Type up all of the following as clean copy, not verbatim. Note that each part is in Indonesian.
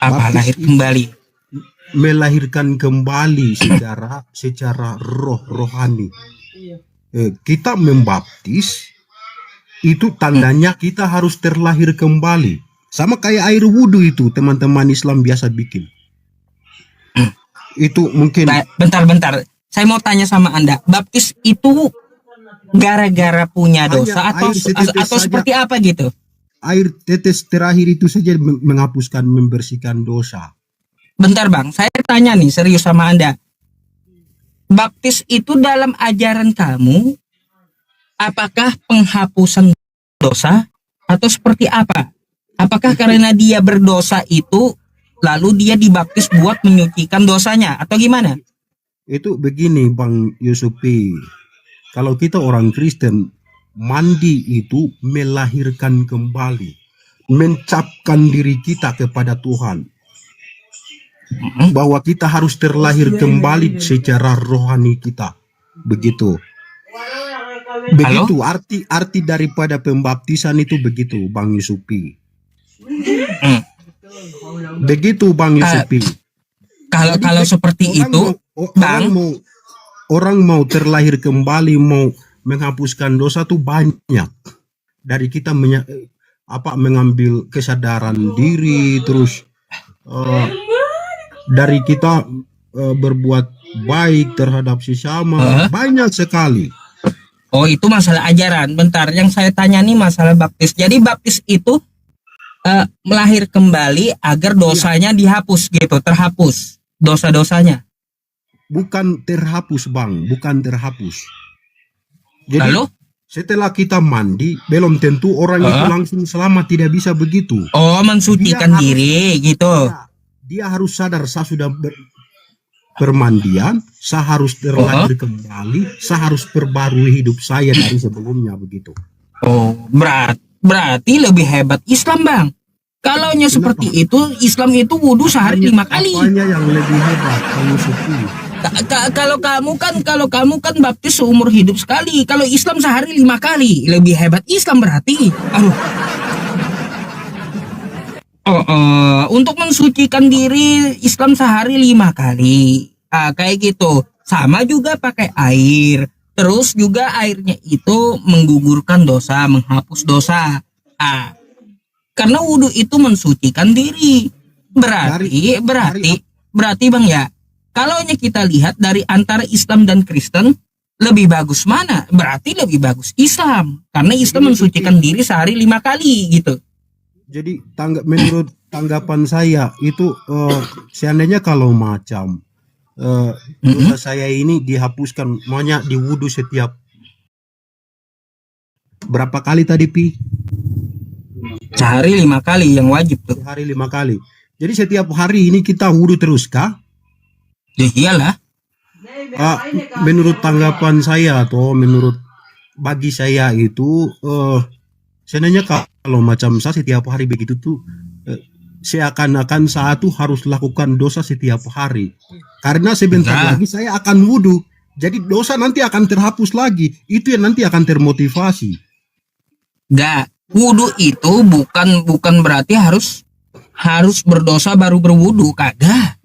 Apa Baptis lahir itu kembali? melahirkan kembali secara rohani. Kita membaptis itu Hmm. tandanya kita harus terlahir kembali. Sama kayak air wudhu itu teman-teman Islam biasa bikin. Hmm. Itu mungkin Bentar. Saya mau tanya sama Anda, baptis itu gara-gara punya hanya dosa air setetes atau saja. seperti apa gitu? Air tetes terakhir itu saja menghapuskan, membersihkan dosa. Bentar Bang, saya tanya nih serius sama Anda. Baptis itu dalam ajaran kamu, apakah penghapusan dosa atau seperti apa? Apakah Itu karena dia berdosa itu lalu dia dibaptis buat menyucikan dosanya atau gimana? itu begini Bang Yusufi. Kalau kita orang Kristen, mandi itu melahirkan kembali, mencapkan diri kita kepada Tuhan, Hmm. bahwa kita harus terlahir kembali secara rohani kita. Begitu. Halo? Begitu arti daripada pembaptisan itu, begitu Bang Yusufi. Hmm. Begitu Bang Eh, Yusufi. Jadi kalau seperti itu, Bang, orang mau terlahir kembali, mau menghapuskan dosa tuh banyak. Dari kita mengambil kesadaran diri, terus dari kita berbuat baik terhadap sesama, banyak sekali. oh itu masalah ajaran. Bentar, yang saya tanya nih masalah baptis. Jadi baptis itu melahir kembali agar dosanya dihapus gitu, terhapus dosa-dosanya. Bukan terhapus Bang, bukan terhapus. Jadi Lalu? setelah kita mandi, belum tentu orang itu langsung selamat, tidak bisa begitu. Oh, mensucikan diri gitu. Dia harus sadar, saya sudah bermandian, saya harus terlahir kembali, saya harus perbarui hidup saya dari sebelumnya, begitu. Oh, berarti lebih hebat Islam Bang. Kalaunya seperti itu, Islam itu wudhu sehari 5 kali. Apanya yang lebih hebat, Bang Yusufi? Kalau kamu kan baptis seumur hidup sekali. Kalau Islam sehari 5 kali, lebih hebat Islam berarti. Aduh. Untuk mensucikan diri Islam sehari 5 kali. Kayak gitu. Sama juga pakai air. Terus juga airnya itu menggugurkan dosa, menghapus dosa. Karena wudhu itu mensucikan diri. Berarti Bang ya, kalau kita lihat dari antara Islam dan Kristen, lebih bagus mana? Berarti lebih bagus Islam. Karena Islam mensucikan diri sehari 5 kali gitu. Jadi menurut tanggapan saya itu seandainya kalau macam dosa saya ini dihapuskan, maunya diwudu setiap berapa kali tadi Pi? Sehari 5 kali yang wajib tuh. Sehari 5 kali. Jadi setiap hari ini kita wudu terus kah? Ya iyalah. Menurut tanggapan saya atau bagi saya itu sebenarnya kalau macam saya setiap hari begitu tuh seakan-akan saya tuh harus lakukan dosa setiap hari. Karena sebentar lagi saya akan wudu. Jadi dosa nanti akan terhapus lagi. Itu yang nanti akan termotivasi. Enggak. Wudu itu bukan berarti harus berdosa baru berwudu, kagak.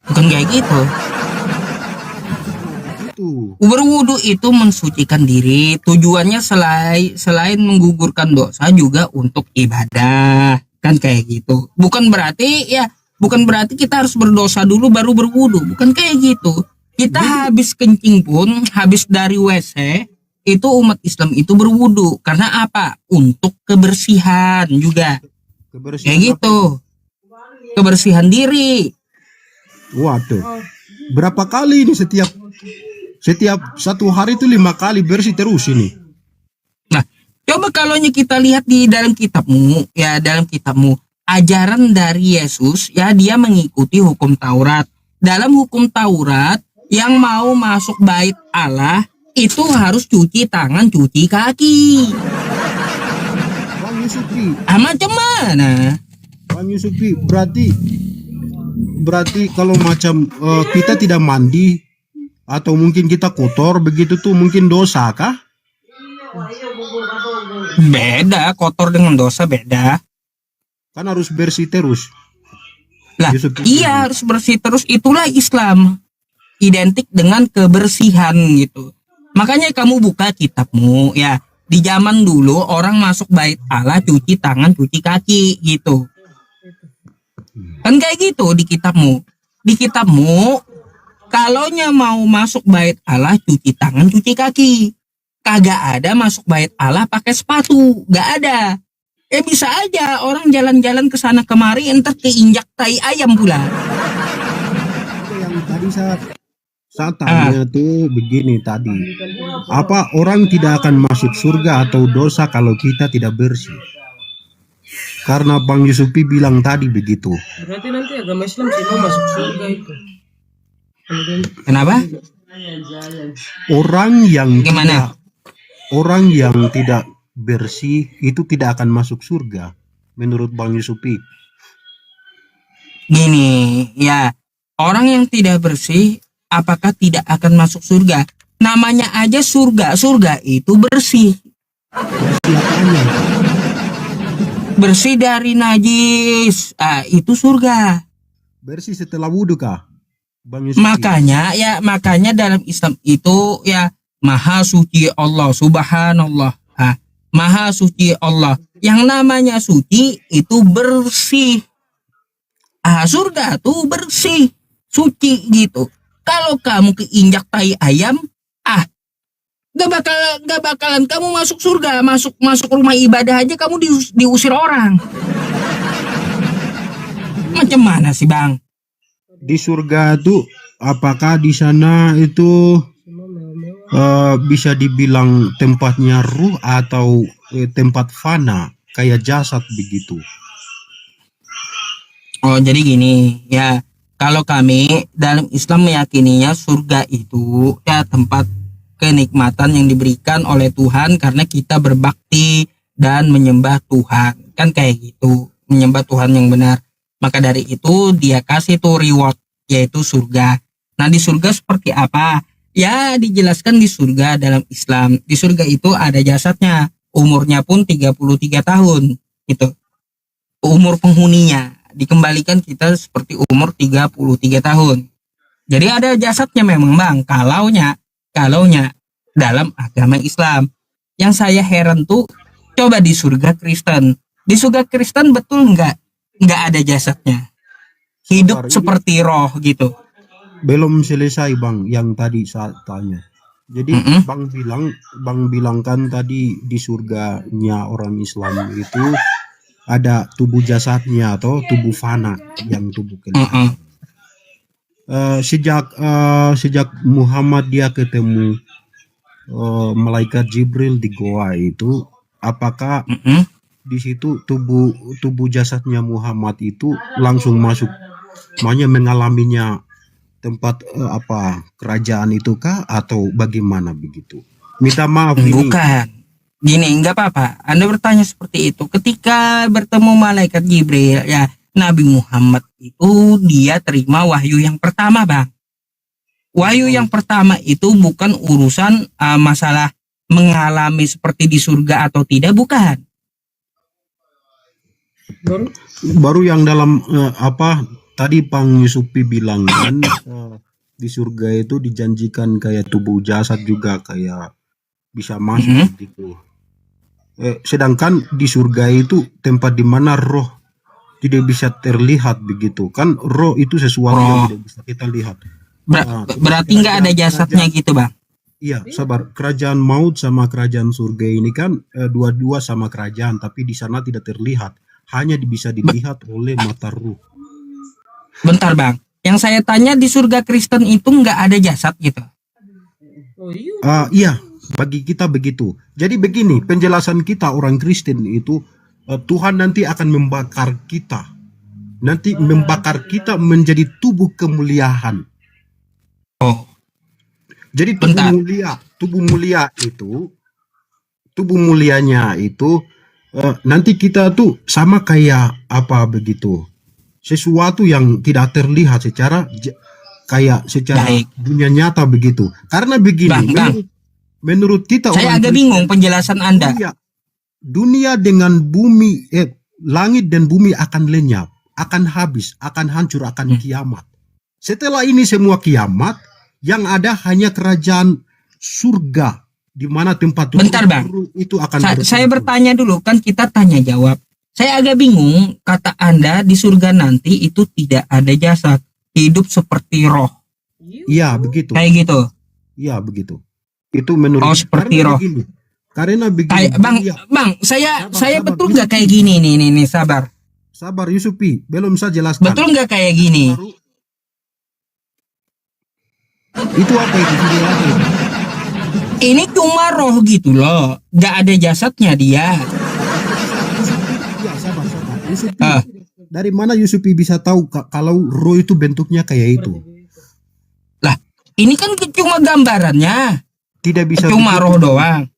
Bukan kayak gitu. Berwudu itu mensucikan diri. Tujuannya selain menggugurkan dosa juga untuk ibadah, kan kayak gitu. Bukan berarti kita harus berdosa dulu baru berwudu. Bukan kayak gitu. Kita habis kencing pun, habis dari WC, itu umat Islam itu berwudu. Karena apa? Untuk kebersihan juga. Kayak gitu. Kebersihan diri. Waduh. Berapa kali ini setiap satu hari itu 5 kali bersih terus ini. Nah, coba kalau kita lihat di dalam kitabmu, ajaran dari Yesus, ya dia mengikuti hukum Taurat. Dalam hukum Taurat, yang mau masuk bait Allah itu harus cuci tangan, cuci kaki. Bang Yusufi. Macam mana? Bang Yusufi, berarti kalau macam kita tidak mandi atau mungkin kita kotor begitu tuh mungkin dosa kah? Beda, kotor dengan dosa beda. Kan harus bersih terus. Lah, Yusuf iya bilang. harus bersih terus, itulah Islam. Identik dengan kebersihan gitu. Makanya kamu buka kitabmu ya. Di zaman dulu orang masuk bait Allah cuci tangan, cuci kaki gitu. Kan kayak gitu di kitabmu. Di kitabmu kalaunya mau masuk bait Allah cuci tangan, cuci kaki. Kagak ada masuk bait Allah pakai sepatu, gak ada. Bisa aja orang jalan-jalan ke sana kemari entar keinjak tai ayam pula. Itu yang tadi saya Ah, tanya tuh begini tadi. Apa orang tidak akan masuk surga atau dosa kalau kita tidak bersih? Karena Bang Yusufi bilang tadi begitu. Berarti nanti agama Islam semua masuk surga itu. kenapa? Orang yang Gimana? tidak bersih itu tidak akan masuk surga menurut Bang Yusufi. Gini, ya, orang yang tidak bersih apakah tidak akan masuk surga? Namanya aja surga. Surga itu bersih. Siapanya? Bersih dari najis. Itu surga. Bersih setelah wudhu kah? Bang Yusufi. Makanya dalam Islam itu ya Maha suci Allah, subhanallah. Maha suci Allah. Yang namanya suci itu bersih. Surga tuh bersih, suci gitu. Kalau kamu keinjak tai ayam, gak bakalan kamu masuk surga, masuk rumah ibadah aja kamu diusir orang. Macam mana sih bang? Di surga tuh apakah di sana itu bisa dibilang tempatnya ruh atau tempat fana kayak jasad begitu? Oh jadi gini ya, kalau kami dalam Islam meyakininya surga itu ya tempat kenikmatan yang diberikan oleh Tuhan karena kita berbakti dan menyembah Tuhan, kan kayak gitu, menyembah Tuhan yang benar. Maka dari itu dia kasih tuh reward, yaitu surga. Nah di surga seperti apa? Ya dijelaskan di surga dalam Islam. Di surga itu ada jasadnya, umurnya pun 33 tahun gitu. Umur penghuninya dikembalikan kita seperti umur 33 tahun. Jadi ada jasadnya memang bang, kalaunya dalam agama Islam. Yang saya heran tuh, coba di surga Kristen. Di surga Kristen betul nggak ada jasadnya. Hidup Sabar, ini seperti roh gitu. belum selesai Bang yang tadi saya tanya. Jadi Mm-mm. Bang bilang kan tadi di surganya orang Islam itu ada tubuh jasadnya atau tubuh fana yang tubuh kelihatan. Mm-mm. Sejak Muhammad dia ketemu malaikat Jibril di goa itu, apakah Mm-mm. di situ tubuh jasadnya Muhammad itu langsung masuk, makanya mengalaminya tempat kerajaan itu kah atau bagaimana begitu? Minta maaf ini. Bukan. Gini, nggak apa-apa. Anda bertanya seperti itu. Ketika bertemu malaikat Jibril, ya Nabi Muhammad itu dia terima wahyu yang pertama, bang. Wahyu yang pertama itu bukan urusan masalah mengalami seperti di surga atau tidak, bukan. Baru yang dalam tadi Bang Yusufi bilang kan di surga itu dijanjikan kayak tubuh jasad juga kayak bisa masuk gitu. Sedangkan di surga itu tempat di mana roh tidak bisa terlihat begitu kan, roh itu sesuatu yang tidak bisa kita lihat. Berarti nggak ada jasadnya gitu, bang. Iya, sabar. Kerajaan maut sama kerajaan surga ini kan dua-dua sama kerajaan, tapi di sana tidak terlihat, hanya bisa dilihat oleh mata ruh. Bentar, bang. Yang saya tanya di surga Kristen itu nggak ada jasad gitu. Oh iya. Iya, bagi kita begitu. Jadi begini, penjelasan kita orang Kristen itu Tuhan nanti akan membakar kita. Nanti membakar kita menjadi tubuh kemuliaan. Oh. Jadi tubuh mulianya itu nanti kita tuh sama kayak apa begitu. Sesuatu yang tidak terlihat secara Baik. dunia nyata begitu. Karena begini, menurut kita saya orang agak bingung penjelasan Anda. dunia dengan bumi, langit dan bumi akan lenyap. akan habis, akan hancur, akan kiamat. Setelah ini semua kiamat, yang ada hanya kerajaan surga, di mana tempat Bentar, Bang. itu akan Saya bertanya dulu, kan kita tanya jawab. Saya agak bingung, kata Anda di surga nanti itu tidak ada jasad, hidup seperti roh. Iya, begitu. Kayak gitu. Iya, begitu. Itu menurut Oh, seperti roh. Karena begini. Kayak Bang, saya sabar, betul Yusupi. nggak kayak gini nih, sabar. Sabar Yusupi, belum saya jelaskan. Betul nggak kayak gini? Itu apa itu? Video apa itu? Ini cuma roh gitu loh, nggak ada jasadnya dia. Ya, sabar. Yusupi. Ah. Dari mana Yusupi bisa tahu kalau roh itu bentuknya kayak itu? Lah, ini kan cuma gambarannya, Tidak bisa cuma begitu. roh doang.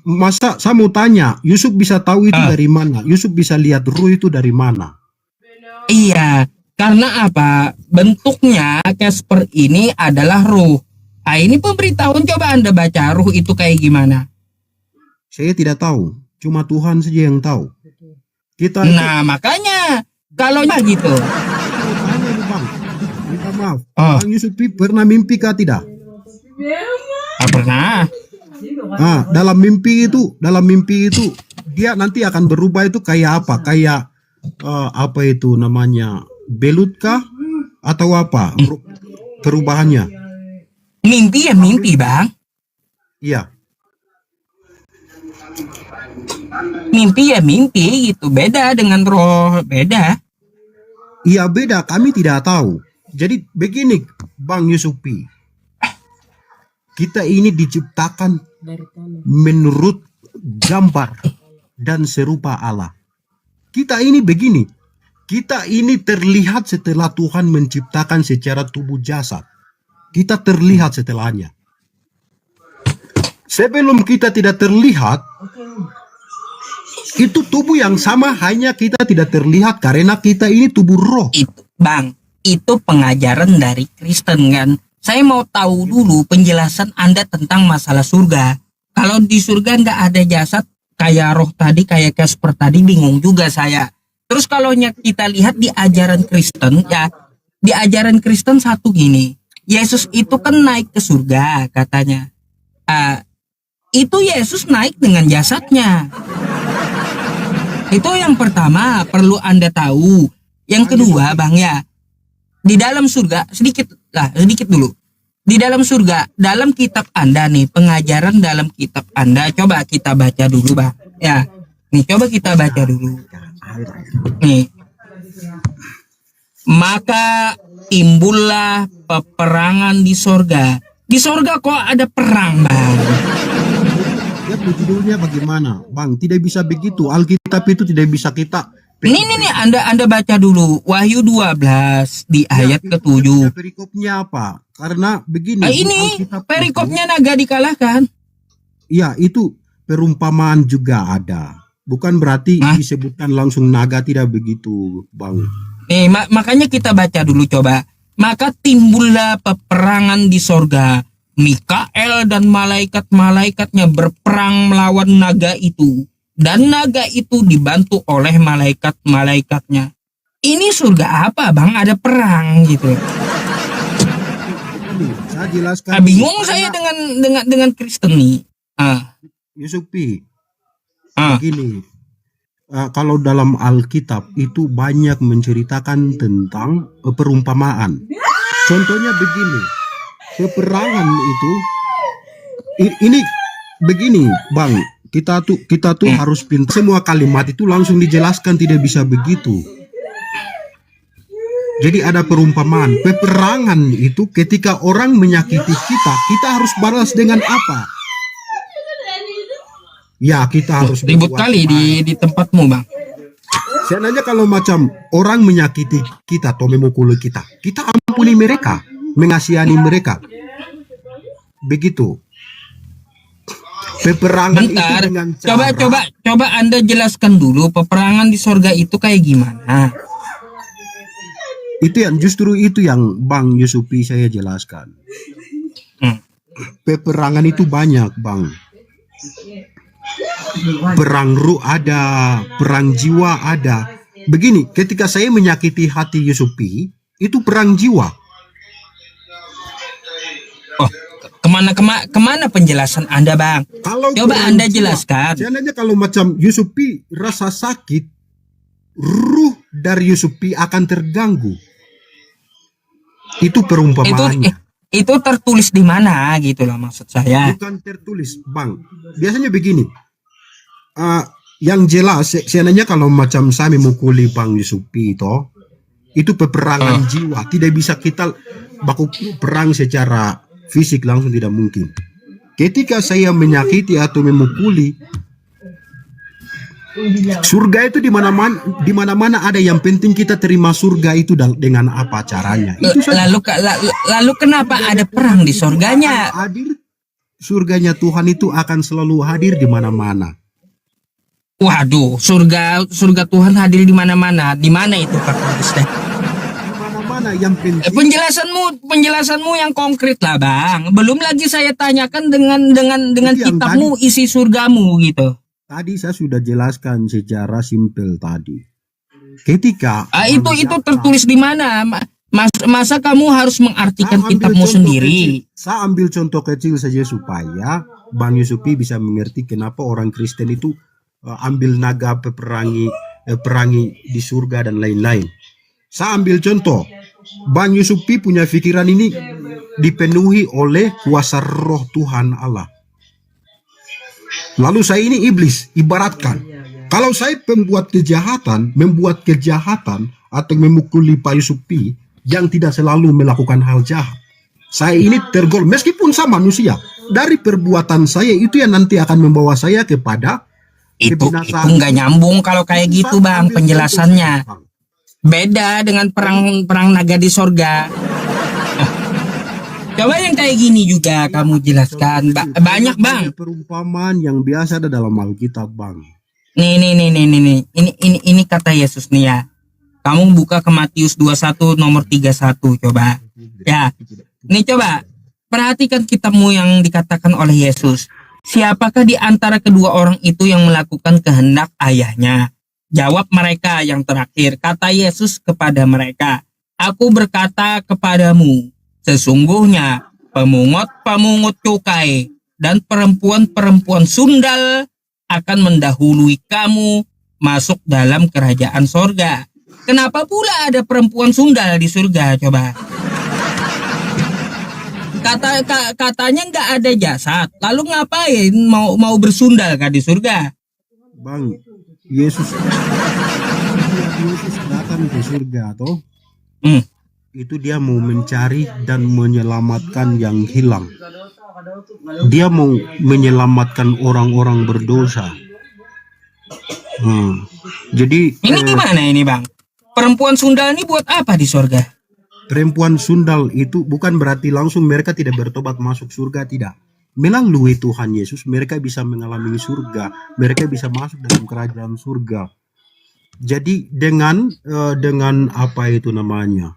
Masa saya mau tanya, Yusuf bisa tahu itu dari mana? Yusuf bisa lihat roh itu dari mana? Iya, karena apa? Bentuknya Casper ini adalah roh. Ah, ini pemberitahuan, coba Anda baca roh itu kayak gimana. Saya tidak tahu, cuma Tuhan saja yang tahu. Kita Nah, makanya kalau gitu. tanya nih, Bang. Minta maaf. Oh. Bang Yusufi pernah mimpi kah tidak? Ah, pernah. Dalam mimpi itu dia nanti akan berubah itu kayak apa? Kayak apa itu namanya? Belut kah atau apa? Perubahannya? Mimpi ya mimpi, Bang. Iya. Mimpi ya mimpi gitu. Beda dengan roh, beda. Iya beda, kami tidak tahu. Jadi begini, Bang Yusufi. Kita ini diciptakan Dari tanah. menurut gambar dan serupa Allah. Kita ini begini. Kita ini terlihat setelah Tuhan menciptakan secara tubuh jasad. Kita terlihat setelahnya. Sebelum kita tidak terlihat, itu tubuh yang sama, hanya kita tidak terlihat karena kita ini tubuh roh. Itu, Bang, itu pengajaran dari Kristen kan. Saya mau tahu dulu penjelasan Anda tentang masalah surga. Kalau di surga nggak ada jasad, kayak roh tadi, kayak Casper tadi, bingung juga saya. Terus kalau kita lihat di ajaran Kristen, ya di ajaran Kristen satu gini, Yesus itu kan naik ke surga katanya. Itu Yesus naik dengan jasadnya. Itu yang pertama perlu Anda tahu. Yang kedua, Bang, ya, di dalam surga sedikit dulu. Di dalam surga, dalam kitab Anda nih, pengajaran dalam kitab Anda, coba kita baca dulu, Bang. Ya, nih coba kita baca dulu. Nih, maka timbullah peperangan di sorga. Di sorga kok ada perang, Bang? Ya, judulnya bagaimana, Bang? Tidak bisa begitu. Alkitab itu tidak bisa kita. Nih, Anda baca dulu Wahyu 12 di ayat ke-7. Perikopnya apa? Karena begini. Ini Alkitab perikopnya naga dikalahkan. Ya, itu perumpamaan juga ada. Bukan berarti disebutkan langsung naga, tidak begitu, Bang. Nih, makanya kita baca dulu coba. Maka timbullah peperangan di sorga. Mikael dan malaikat-malaikatnya berperang melawan naga itu. Dan naga itu dibantu oleh malaikat-malaikatnya. Ini surga apa, Bang? Ada perang gitu. Saya jelaskan. Bingung saya dengan Kristen nih. Yusufi, begini. Kalau dalam Alkitab itu banyak menceritakan tentang perumpamaan. Contohnya begini, peperangan itu, ini begini, Bang. Kita tuh harus pintar. Semua kalimat itu langsung dijelaskan, tidak bisa begitu. Jadi ada perumpamaan. Peperangan itu ketika orang menyakiti kita harus balas dengan apa? Ya, kita harus ribut kali di tempatmu, Bang. Seandainya kalau macam orang menyakiti kita atau memukul kita ampuni mereka, mengasihani mereka. Begitu. Peperangan bentar, itu dengan cara... coba Anda jelaskan dulu peperangan di sorga itu kayak gimana. Itu yang justru itu yang Bang Yusufi saya jelaskan. Peperangan itu banyak, Bang. Perang ruh ada, perang jiwa ada. begini, ketika saya menyakiti hati Yusupi, itu perang jiwa. Oh, kemana penjelasan Anda, Bang? Kalau Coba perang Anda jiwa, jelaskan. seandainya kalau macam Yusupi rasa sakit, ruh dari Yusupi akan terganggu. Itu perumpamaannya. Itu tertulis di mana gitu lah maksud saya. Bukan tertulis, Bang. Biasanya begini. Yang jelas, seandainya kalau macam saya memukuli Bang Yusupi itu peperangan jiwa. Tidak bisa kita baku perang secara fisik langsung, tidak mungkin. Ketika saya menyakiti atau memukuli, surga itu di mana-mana ada. Yang penting kita terima surga itu dengan apa caranya. Itu saja. Lalu kenapa ada perang di surganya? Hadir, surganya Tuhan itu akan selalu hadir di mana-mana. Waduh, surga Tuhan hadir di mana-mana. Di mana itu Pak Kristen? Di mana-mana, yang penting. Penjelasanmu yang konkret lah, Bang. Belum lagi saya tanyakan dengan Itu yang kitabmu, isi surgamu gitu. Tadi saya sudah jelaskan secara simpel tadi. Ketika itu tertulis di mana? Masa kamu harus mengartikan kitabmu sendiri? Saya ambil contoh kecil saja supaya Bang Yusupi bisa mengerti kenapa orang Kristen itu ambil naga perangi di surga dan lain-lain. Saya ambil contoh, Bang Yusupi punya pikiran ini dipenuhi oleh kuasa roh Tuhan Allah. Lalu saya ini iblis, ibaratkan. Kalau saya membuat kejahatan atau memukuli Pak Yusupi yang tidak selalu melakukan hal jahat, saya ini tergol, meskipun saya manusia. Dari perbuatan saya itu yang nanti akan membawa saya kepada Itu nggak nyambung kalau kayak gitu, Bang, penjelasannya. Beda dengan perang naga di sorga. Coba yang kayak gini juga kamu jelaskan. Banyak, Bang. Perumpamaan yang biasa ada dalam Alkitab, Bang. Nih. Ini kata Yesus nih ya. Kamu buka ke Matius 21 nomor 31 coba. Ya. Nih coba perhatikan kitabmu yang dikatakan oleh Yesus. Siapakah di antara kedua orang itu yang melakukan kehendak ayahnya? Jawab mereka yang terakhir. Kata Yesus kepada mereka, Aku berkata kepadamu, sesungguhnya pemungut-pemungut cukai dan perempuan-perempuan sundal akan mendahului kamu masuk dalam kerajaan sorga. Kenapa pula ada perempuan sundal di surga coba? Katanya nggak ada jasad. Lalu ngapain mau bersundal kah di surga? Bang, Yesus datang ke surga toh. Itu dia mau mencari dan menyelamatkan yang hilang. Dia mau menyelamatkan orang-orang berdosa. Jadi ini gimana ini, Bang? Perempuan sundal ini buat apa di surga? Perempuan sundal itu bukan berarti langsung mereka tidak bertobat masuk surga, tidak. Melalui Tuhan Yesus mereka bisa mengalami surga, mereka bisa masuk dalam kerajaan surga. Jadi dengan apa itu namanya?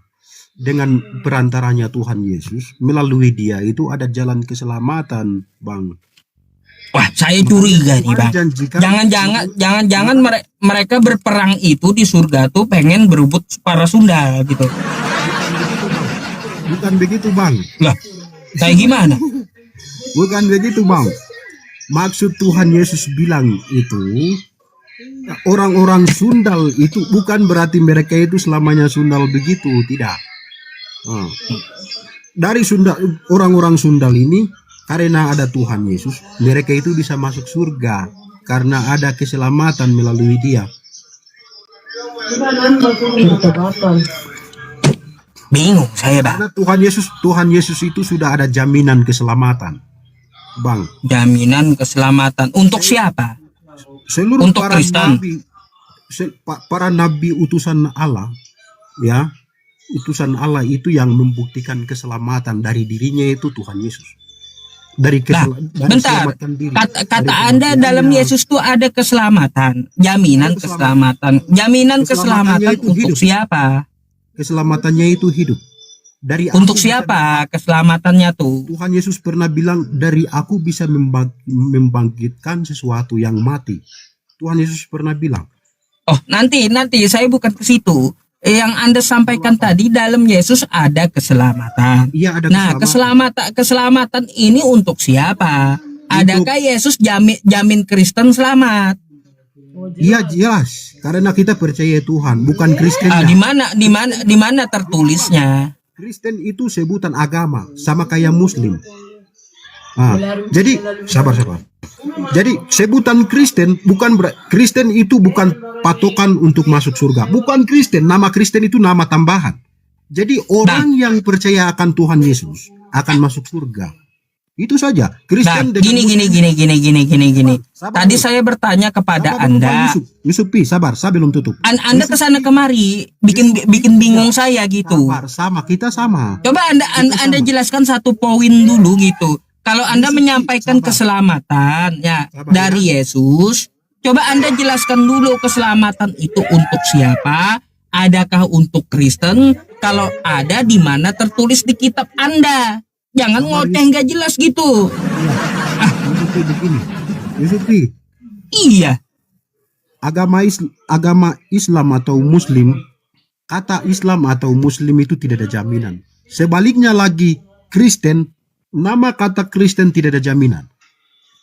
Dengan perantaranya Tuhan Yesus, melalui dia itu ada jalan keselamatan, Bang. Wah, saya curiga nih, Bang. Jangan-jangan mereka berperang itu di surga tuh pengen berebut para sundal gitu. Bukan begitu, Bang. Lah, kayak gimana? Bukan begitu, Bang. Maksud Tuhan Yesus bilang itu, orang-orang sundal itu bukan berarti mereka itu selamanya sundal begitu, tidak. Dari orang-orang sundal ini, karena ada Tuhan Yesus, mereka itu bisa masuk surga karena ada keselamatan melalui dia. Bingung saya, Bang. Karena Tuhan Yesus itu sudah ada jaminan keselamatan, Bang. Jaminan keselamatan untuk siapa? Seluruh untuk para Kristen. Para nabi utusan Allah, ya, utusan Allah itu yang membuktikan keselamatan dari dirinya itu Tuhan Yesus. Bentar. Kata Anda dalam Yesus itu ada keselamatan, jaminan keselamatan. Jaminan keselamatan untuk siapa? Keselamatannya itu hidup. Untuk siapa keselamatannya tuh? Tuhan Yesus pernah bilang, dari aku bisa membangkitkan sesuatu yang mati. Tuhan Yesus pernah bilang. Oh, nanti saya bukan ke situ. Yang Anda sampaikan tadi, dalam Yesus ada keselamatan. Iya, ada Nah, keselamatan ini untuk siapa? Adakah Yesus jamin Kristen selamat? Iya jelas, karena kita percaya Tuhan, bukan Kristen. Di mana tertulisnya? Kristen itu sebutan agama, sama kayak Muslim. Jadi sabar. Jadi sebutan Kristen Kristen itu bukan patokan untuk masuk surga. Bukan Kristen, nama Kristen itu nama tambahan. Jadi orang yang percaya akan Tuhan Yesus akan masuk surga. Itu saja. Kristen gini. Sabar Tadi dulu. saya bertanya kepada Sabar dulu, Bang Anda. Yusuf, sabar, saya belum tutup. Anda kesana kemari bikin bingung saya gitu. Sabar, kita sama. Coba Anda jelaskan satu poin dulu gitu. Kalau Anda menyampaikan keselamatan ya dari Yesus, coba Anda jelaskan dulu keselamatan itu untuk siapa? Adakah untuk Kristen? Kalau ada, di mana tertulis di kitab Anda? Jangan ngoceh nggak jelas gitu. Yusufi, Iya. agama Islam atau Muslim, kata Islam atau Muslim itu tidak ada jaminan. Sebaliknya lagi Kristen, nama kata Kristen tidak ada jaminan.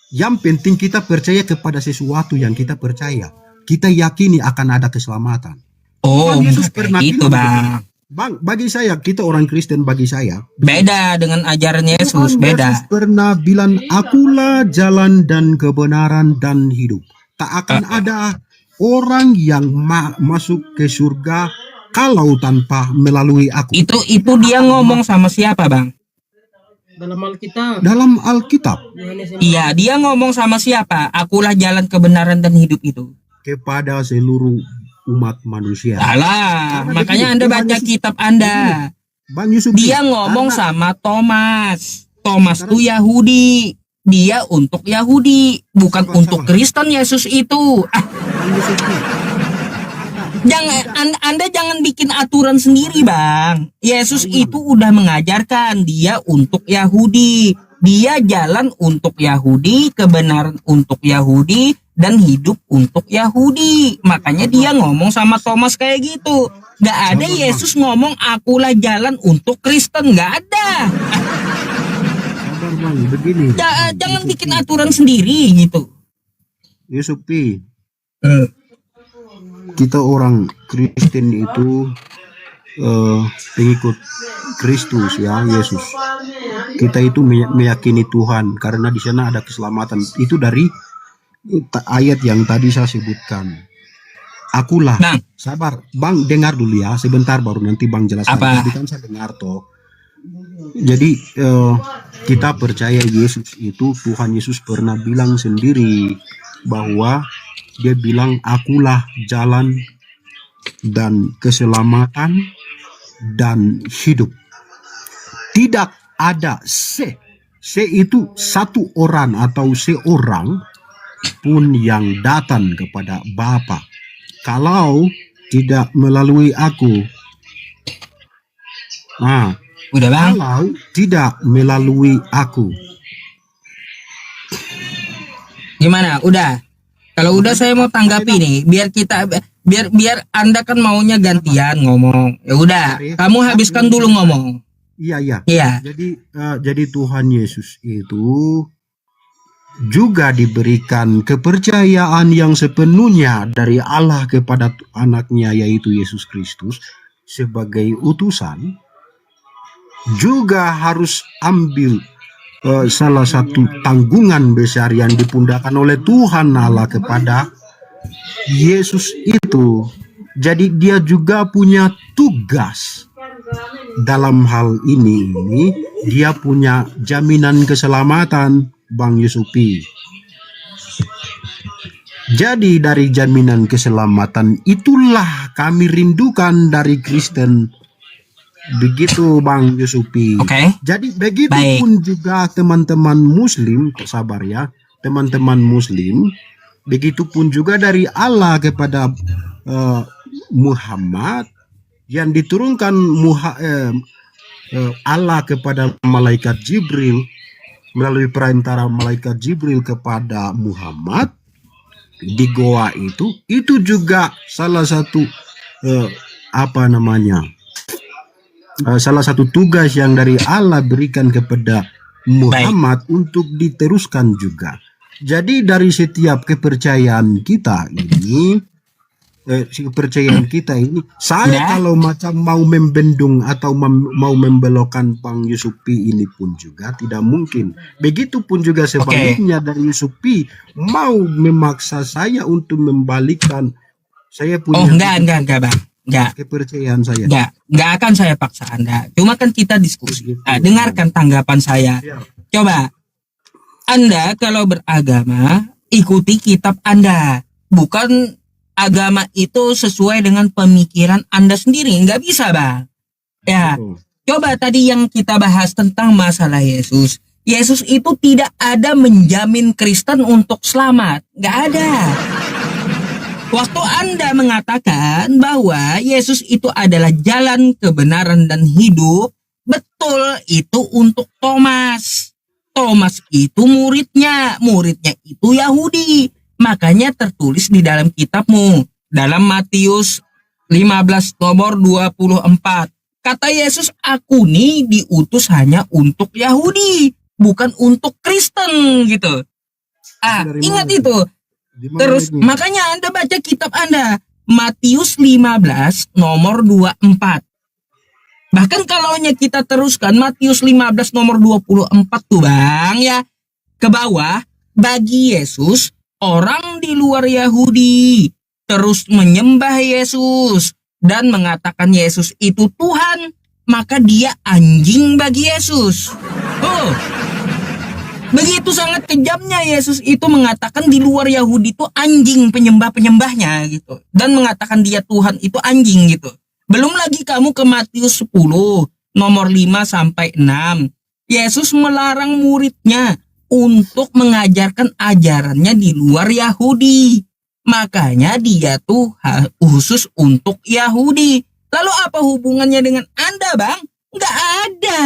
Yang penting kita percaya kepada sesuatu yang kita percaya. Kita yakini akan ada keselamatan. Oh, Tuhan Yesus kayak pernah gitu, bilang, Bang. Bang, bagi saya, kita orang Kristen, bagi saya Beda dengan ajaran Yesus, Tuhan beda. Yesus pernah bilang, akulah jalan dan kebenaran dan hidup. Tak akan ada orang yang masuk ke surga kalau tanpa melalui aku. Itu dia ngomong sama siapa, Bang? Dalam Alkitab. Dalam Alkitab, Yohanes 6. Iya, dia ngomong sama siapa? Akulah jalan kebenaran dan hidup itu. kepada seluruh umat manusia. Alah, Karena makanya begini, Anda Tuhan baca Yesus- kitab Anda. Bang Yusuf, Dia ngomong karena- sama Thomas. Thomas tuh Yahudi. Dia untuk Yahudi, bukan Sabar, untuk sabar. Kristen Yesus itu. Bang Yusuf, Anda jangan bikin aturan sendiri, Bang. Yesus itu udah mengajarkan dia untuk Yahudi. Dia jalan untuk Yahudi, kebenaran untuk Yahudi, dan hidup untuk Yahudi. Makanya dia ngomong sama Thomas kayak gitu. Gak ada Yesus ngomong akulah jalan untuk Kristen. Gak ada. sabar Bang, begini. Jangan bikin aturan sendiri gitu. Yusuf, kita orang Kristen itu pengikut Kristus ya, Yesus. Kita itu meyakini Tuhan karena di sana ada keselamatan. Itu dari ayat yang tadi saya sebutkan. Akulah. Bang. Sabar, Bang, dengar dulu ya, sebentar baru nanti Bang jelaskan. Apa? Tadi kan saya dengar toh. Jadi kita percaya Yesus itu, Tuhan Yesus pernah bilang sendiri bahwa dia bilang akulah jalan dan keselamatan dan hidup. Tidak ada se itu satu orang atau seorang pun yang datang kepada Bapa kalau tidak melalui aku. Nah, Udah, Bang. kalau tidak melalui aku. Gimana? Udah. Kalau udah saya mau tanggapi nih, biar Anda kan maunya gantian ngomong. Ya udah, kamu habiskan dulu ngomong. Iya. Iya. Jadi Tuhan Yesus itu juga diberikan kepercayaan yang sepenuhnya dari Allah kepada anaknya yaitu Yesus Kristus sebagai utusan, juga harus ambil salah satu tanggungan besar yang dipundakkan oleh Tuhan Allah kepada Yesus itu. Jadi dia juga punya tugas dalam hal ini. Dia punya jaminan keselamatan, Bang Yusufi. Jadi dari jaminan keselamatan itulah kami rindukan dari Kristen. Begitu Bang Yusufi. Oke. Jadi begitu pun juga teman-teman Muslim, sabar ya, teman-teman Muslim, begitu pun juga dari Allah kepada Muhammad yang diturunkan Allah kepada malaikat Jibril melalui perantara malaikat Jibril kepada Muhammad. di goa itu juga salah satu eh, apa namanya salah satu tugas yang dari Allah berikan kepada Baik. Muhammad untuk diteruskan juga. Jadi dari setiap kepercayaan kita ini, saya Ya. kalau macam mau membendung atau mau membelokkan Bang Yusupi ini pun juga tidak mungkin. Begitupun juga sebaliknya dari Yusupi mau memaksa saya untuk membalikkan saya Oh, punya enggak, Bang. Enggak. kepercayaan saya. Enggak akan saya paksa Anda. Cuma kan kita diskusi. Begitu. Dengarkan tanggapan saya. Ya. Coba, Anda kalau beragama, ikuti kitab Anda. Bukan agama itu sesuai dengan pemikiran Anda sendiri. Nggak bisa, Bang. Ya, Betul. coba tadi yang kita bahas tentang masalah Yesus. Yesus itu tidak ada menjamin Kristen untuk selamat. Nggak ada. Waktu Anda mengatakan bahwa Yesus itu adalah jalan, kebenaran, dan hidup, betul itu untuk Thomas. Thomas itu muridnya itu Yahudi. Makanya tertulis di dalam kitabmu, dalam Matius 15 nomor 24. Kata Yesus, aku nih diutus hanya untuk Yahudi, bukan untuk Kristen gitu. Dari Ingat mana itu. Di mana Terus ini? makanya Anda baca kitab Anda, Matius 15 nomor 24. Bahkan kalau kita teruskan Matius 15 nomor 24 tuh Bang ya, ke bawah, bagi Yesus orang di luar Yahudi terus menyembah Yesus dan mengatakan Yesus itu Tuhan, maka dia anjing bagi Yesus. Oh, begitu sangat kejamnya Yesus itu mengatakan di luar Yahudi itu anjing penyembah-penyembahnya gitu. Dan mengatakan dia Tuhan itu anjing gitu. Belum lagi kamu ke Matius 10 nomor 5 sampai 6. Yesus melarang muridnya untuk mengajarkan ajarannya di luar Yahudi. Makanya dia tuh khusus untuk Yahudi. Lalu apa hubungannya dengan Anda, Bang? Nggak ada.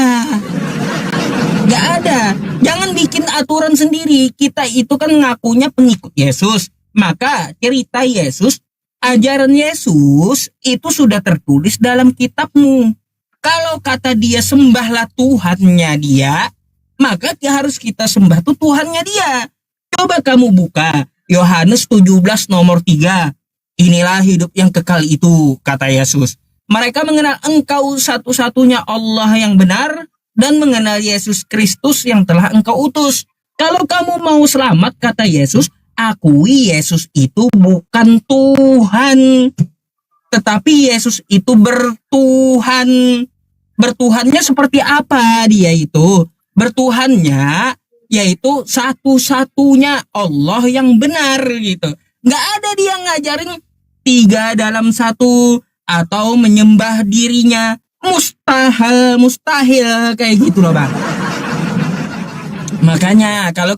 Nggak ada. Jangan bikin aturan sendiri. Kita itu kan ngakunya pengikut Yesus. Maka cerita Yesus, ajaran Yesus itu sudah tertulis dalam kitabmu. Kalau kata dia sembahlah Tuhannya dia, maka harus kita sembah tuh Tuhannya dia. Coba kamu buka Yohanes 17 nomor 3. Inilah hidup yang kekal itu, kata Yesus. Mereka mengenal engkau satu-satunya Allah yang benar dan mengenal Yesus Kristus yang telah engkau utus. Kalau kamu mau selamat, kata Yesus, akui Yesus itu bukan Tuhan. Tetapi Yesus itu bertuhan. Bertuhannya seperti apa dia itu? Bertuhannya yaitu satu-satunya Allah yang benar gitu. Nggak ada dia ngajarin 3 dalam 1 atau menyembah dirinya. Mustahil kayak gitu loh Bang. Makanya kalau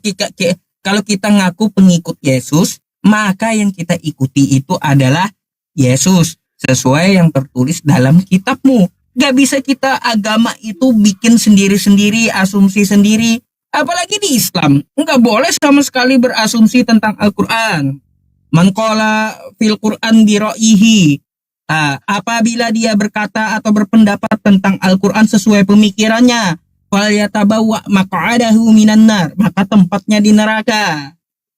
kita ngaku pengikut Yesus, maka yang kita ikuti itu adalah Yesus sesuai yang tertulis dalam kitabmu. Gak bisa kita agama itu bikin sendiri-sendiri, asumsi sendiri. Apalagi di Islam. Nggak boleh sama sekali berasumsi tentang Al-Quran. Man qala fil Quran bi ra'yihi. Apabila dia berkata atau berpendapat tentang Al-Quran sesuai pemikirannya, fal yatabawwa maq'adahu minan nar, maka tempatnya di neraka.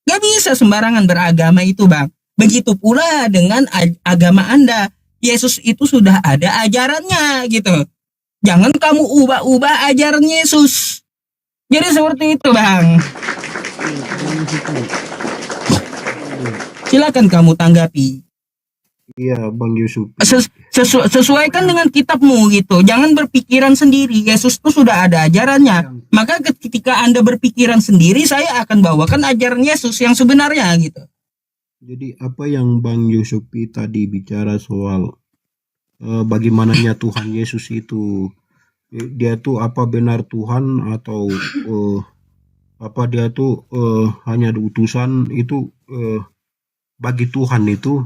Gak bisa sembarangan beragama itu Bang. Begitu pula dengan agama Anda. Yesus itu sudah ada ajarannya gitu. Jangan kamu ubah-ubah ajaran Yesus. Jadi seperti itu Bang. Silakan kamu tanggapi. Iya, Bang Yusuf. Sesuaikan dengan kitabmu gitu. Jangan berpikiran sendiri. Yesus itu sudah ada ajarannya. Maka ketika Anda berpikiran sendiri, saya akan bawakan ajaran Yesus yang sebenarnya gitu. Jadi apa yang Bang Yusupi tadi bicara soal bagaimananya Tuhan Yesus itu, dia tuh apa benar Tuhan atau apa dia tuh hanya utusan itu, bagi Tuhan itu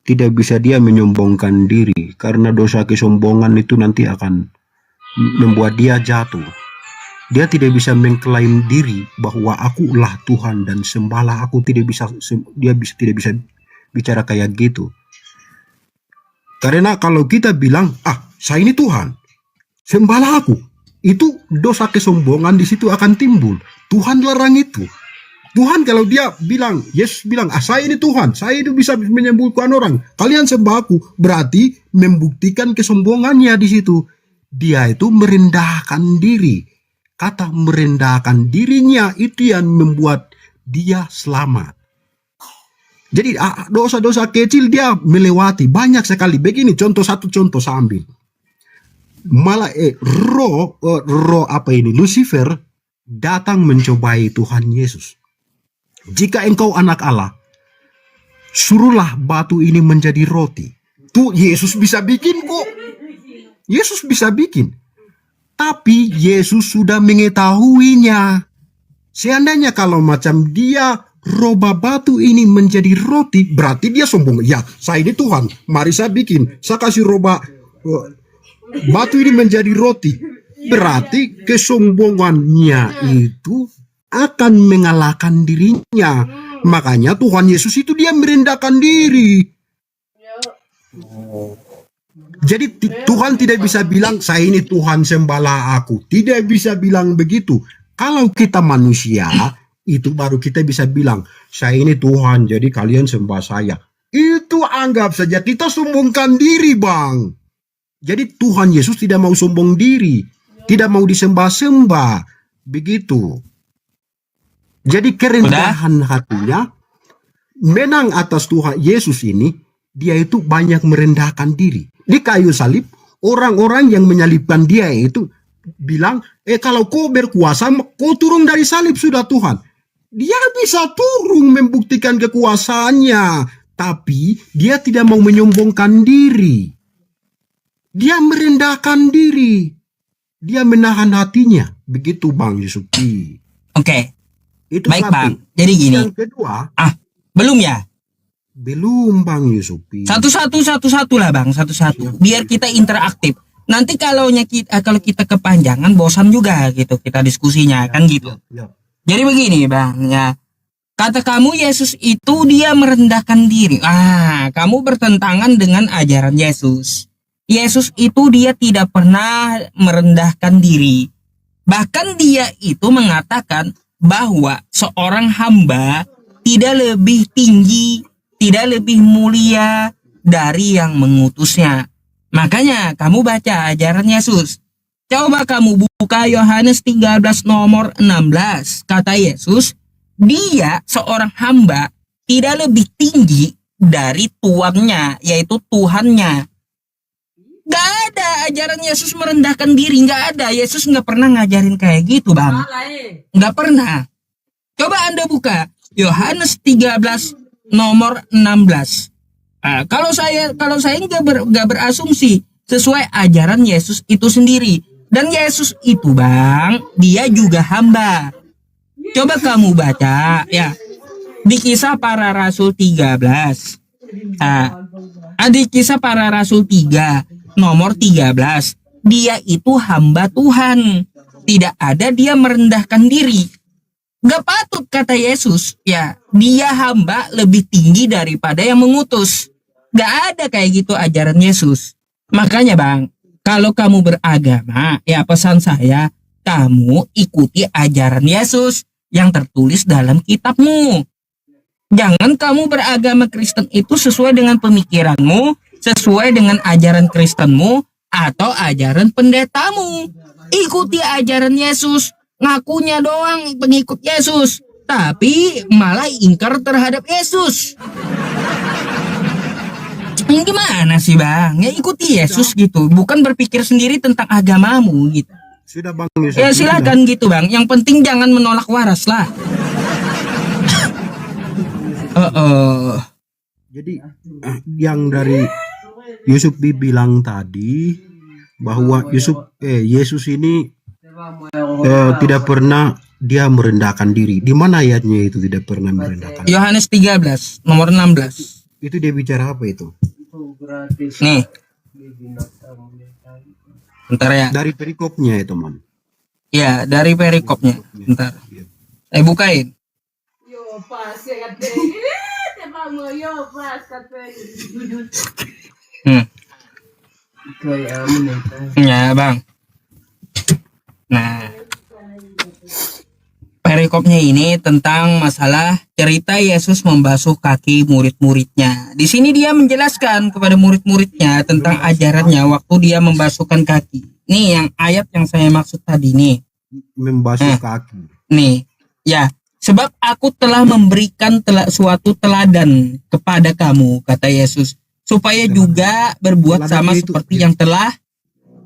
tidak bisa dia menyombongkan diri karena dosa kesombongan itu nanti akan membuat dia jatuh. Dia tidak bisa mengklaim diri bahwa akulah Tuhan dan sembahlah aku. Tidak bisa bicara kayak gitu. Karena kalau kita bilang, saya ini Tuhan, sembahlah aku, itu dosa kesombongan di situ akan timbul. Tuhan larang itu. Tuhan kalau dia bilang, Yesus bilang, saya ini Tuhan, saya itu bisa menyembuhkan orang, kalian sembah aku, berarti membuktikan kesombongannya di situ. Dia itu merendahkan diri. Kata merendahkan dirinya itu yang membuat dia selamat. Jadi dosa-dosa kecil dia melewati banyak sekali. Begini satu contoh saya ambil. Malah Lucifer datang mencobai Tuhan Yesus. Jika engkau anak Allah, suruhlah batu ini menjadi roti. Tuh Yesus bisa bikin kok. Yesus bisa bikin. Tapi Yesus sudah mengetahuinya. Seandainya kalau macam dia roba batu ini menjadi roti, berarti dia sombong. Ya, saya ini Tuhan, mari saya bikin. Saya kasih roba batu ini menjadi roti. Berarti kesombongannya itu akan mengalahkan dirinya. Makanya Tuhan Yesus itu dia merendahkan diri. Jadi Tuhan tidak bisa bilang, saya ini Tuhan sembahlah aku. Tidak bisa bilang begitu. Kalau kita manusia, itu baru kita bisa bilang, saya ini Tuhan, jadi kalian sembah saya. Itu anggap saja kita sombongkan diri, Bang. Jadi Tuhan Yesus tidak mau sombong diri. Tidak mau disembah-sembah. Begitu. Jadi kerendahan hatinya, menang atas Tuhan Yesus ini, dia itu banyak merendahkan diri. Di kayu salib, orang-orang yang menyalibkan dia itu bilang, kalau kau berkuasa, kau turun dari salib sudah Tuhan. Dia bisa turun membuktikan kekuasaannya, tapi dia tidak mau menyombongkan diri. Dia merendahkan diri. Dia menahan hatinya. Begitu Bang Yusufi. Oke. Itu baik satu. Bang, jadi gini. Yang kedua. Belum ya? Belum Bang Yusufi. Satu-satu lah Bang, satu-satu. Biar kita interaktif. Nanti kalau kita kepanjangan bosan juga gitu kita diskusinya kan gitu. Ya. Jadi begini Bang ya. Kata kamu Yesus itu dia merendahkan diri. Kamu bertentangan dengan ajaran Yesus. Yesus itu dia tidak pernah merendahkan diri. Bahkan dia itu mengatakan bahwa seorang hamba tidak lebih tinggi, tidak lebih mulia dari yang mengutusnya. Makanya kamu baca ajaran Yesus. Coba kamu buka Yohanes 13 nomor 16. Kata Yesus, dia seorang hamba tidak lebih tinggi dari tuannya, yaitu Tuhannya. Gak ada ajaran Yesus merendahkan diri, gak ada. Yesus gak pernah ngajarin kayak gitu Bang. Gak pernah. Coba Anda buka Yohanes 13 nomor 16. Kalau saya nggak berasumsi sesuai ajaran Yesus itu sendiri. Dan Yesus itu Bang, dia juga hamba. Coba kamu baca ya di Kisah Para Rasul 13. Di Kisah Para Rasul 3 nomor 13. Dia itu hamba Tuhan. Tidak ada dia merendahkan diri. Gak patut kata Yesus, ya dia hamba lebih tinggi daripada yang mengutus. Gak ada kayak gitu ajaran Yesus. Makanya Bang, kalau kamu beragama, ya pesan saya, kamu ikuti ajaran Yesus yang tertulis dalam kitabmu. Jangan kamu beragama Kristen itu sesuai dengan pemikiranmu, sesuai dengan ajaran Kristenmu, atau ajaran pendetamu. Ikuti ajaran Yesus. Ngakunya doang pengikut Yesus, tapi malah ingkar terhadap Yesus. Gimana sih Bang? Ya ikuti Yesus gitu, bukan berpikir sendiri tentang agamamu gitu. Sudah Bang. Ya silakan gitu Bang. Yang penting jangan menolak waras lah. Jadi yang dari Yusuf bilang tadi bahwa Yesus ini tidak pernah dia merendahkan diri. Di mana ayatnya itu tidak pernah merendahkan? Yohanes 13 nomor 16. Itu dia bicara apa itu? Nih. Bentar ya. Dari perikopnya itu, Mon. Ya, dari perikopnya. Bentar. Bukain. Yo pas ya kata. Tebak mo yo pas kata. Kayak aman itu. Ya, Bang. Nah, perikopnya ini tentang masalah cerita Yesus membasuh kaki murid-muridnya. Di sini dia menjelaskan kepada murid-muridnya tentang ajarannya waktu dia membasuhkan kaki. Nih yang ayat yang saya maksud tadi nih. Membasuh kaki. Nih, ya. Sebab aku telah memberikan suatu teladan kepada kamu, kata Yesus, supaya juga berbuat sama seperti yang telah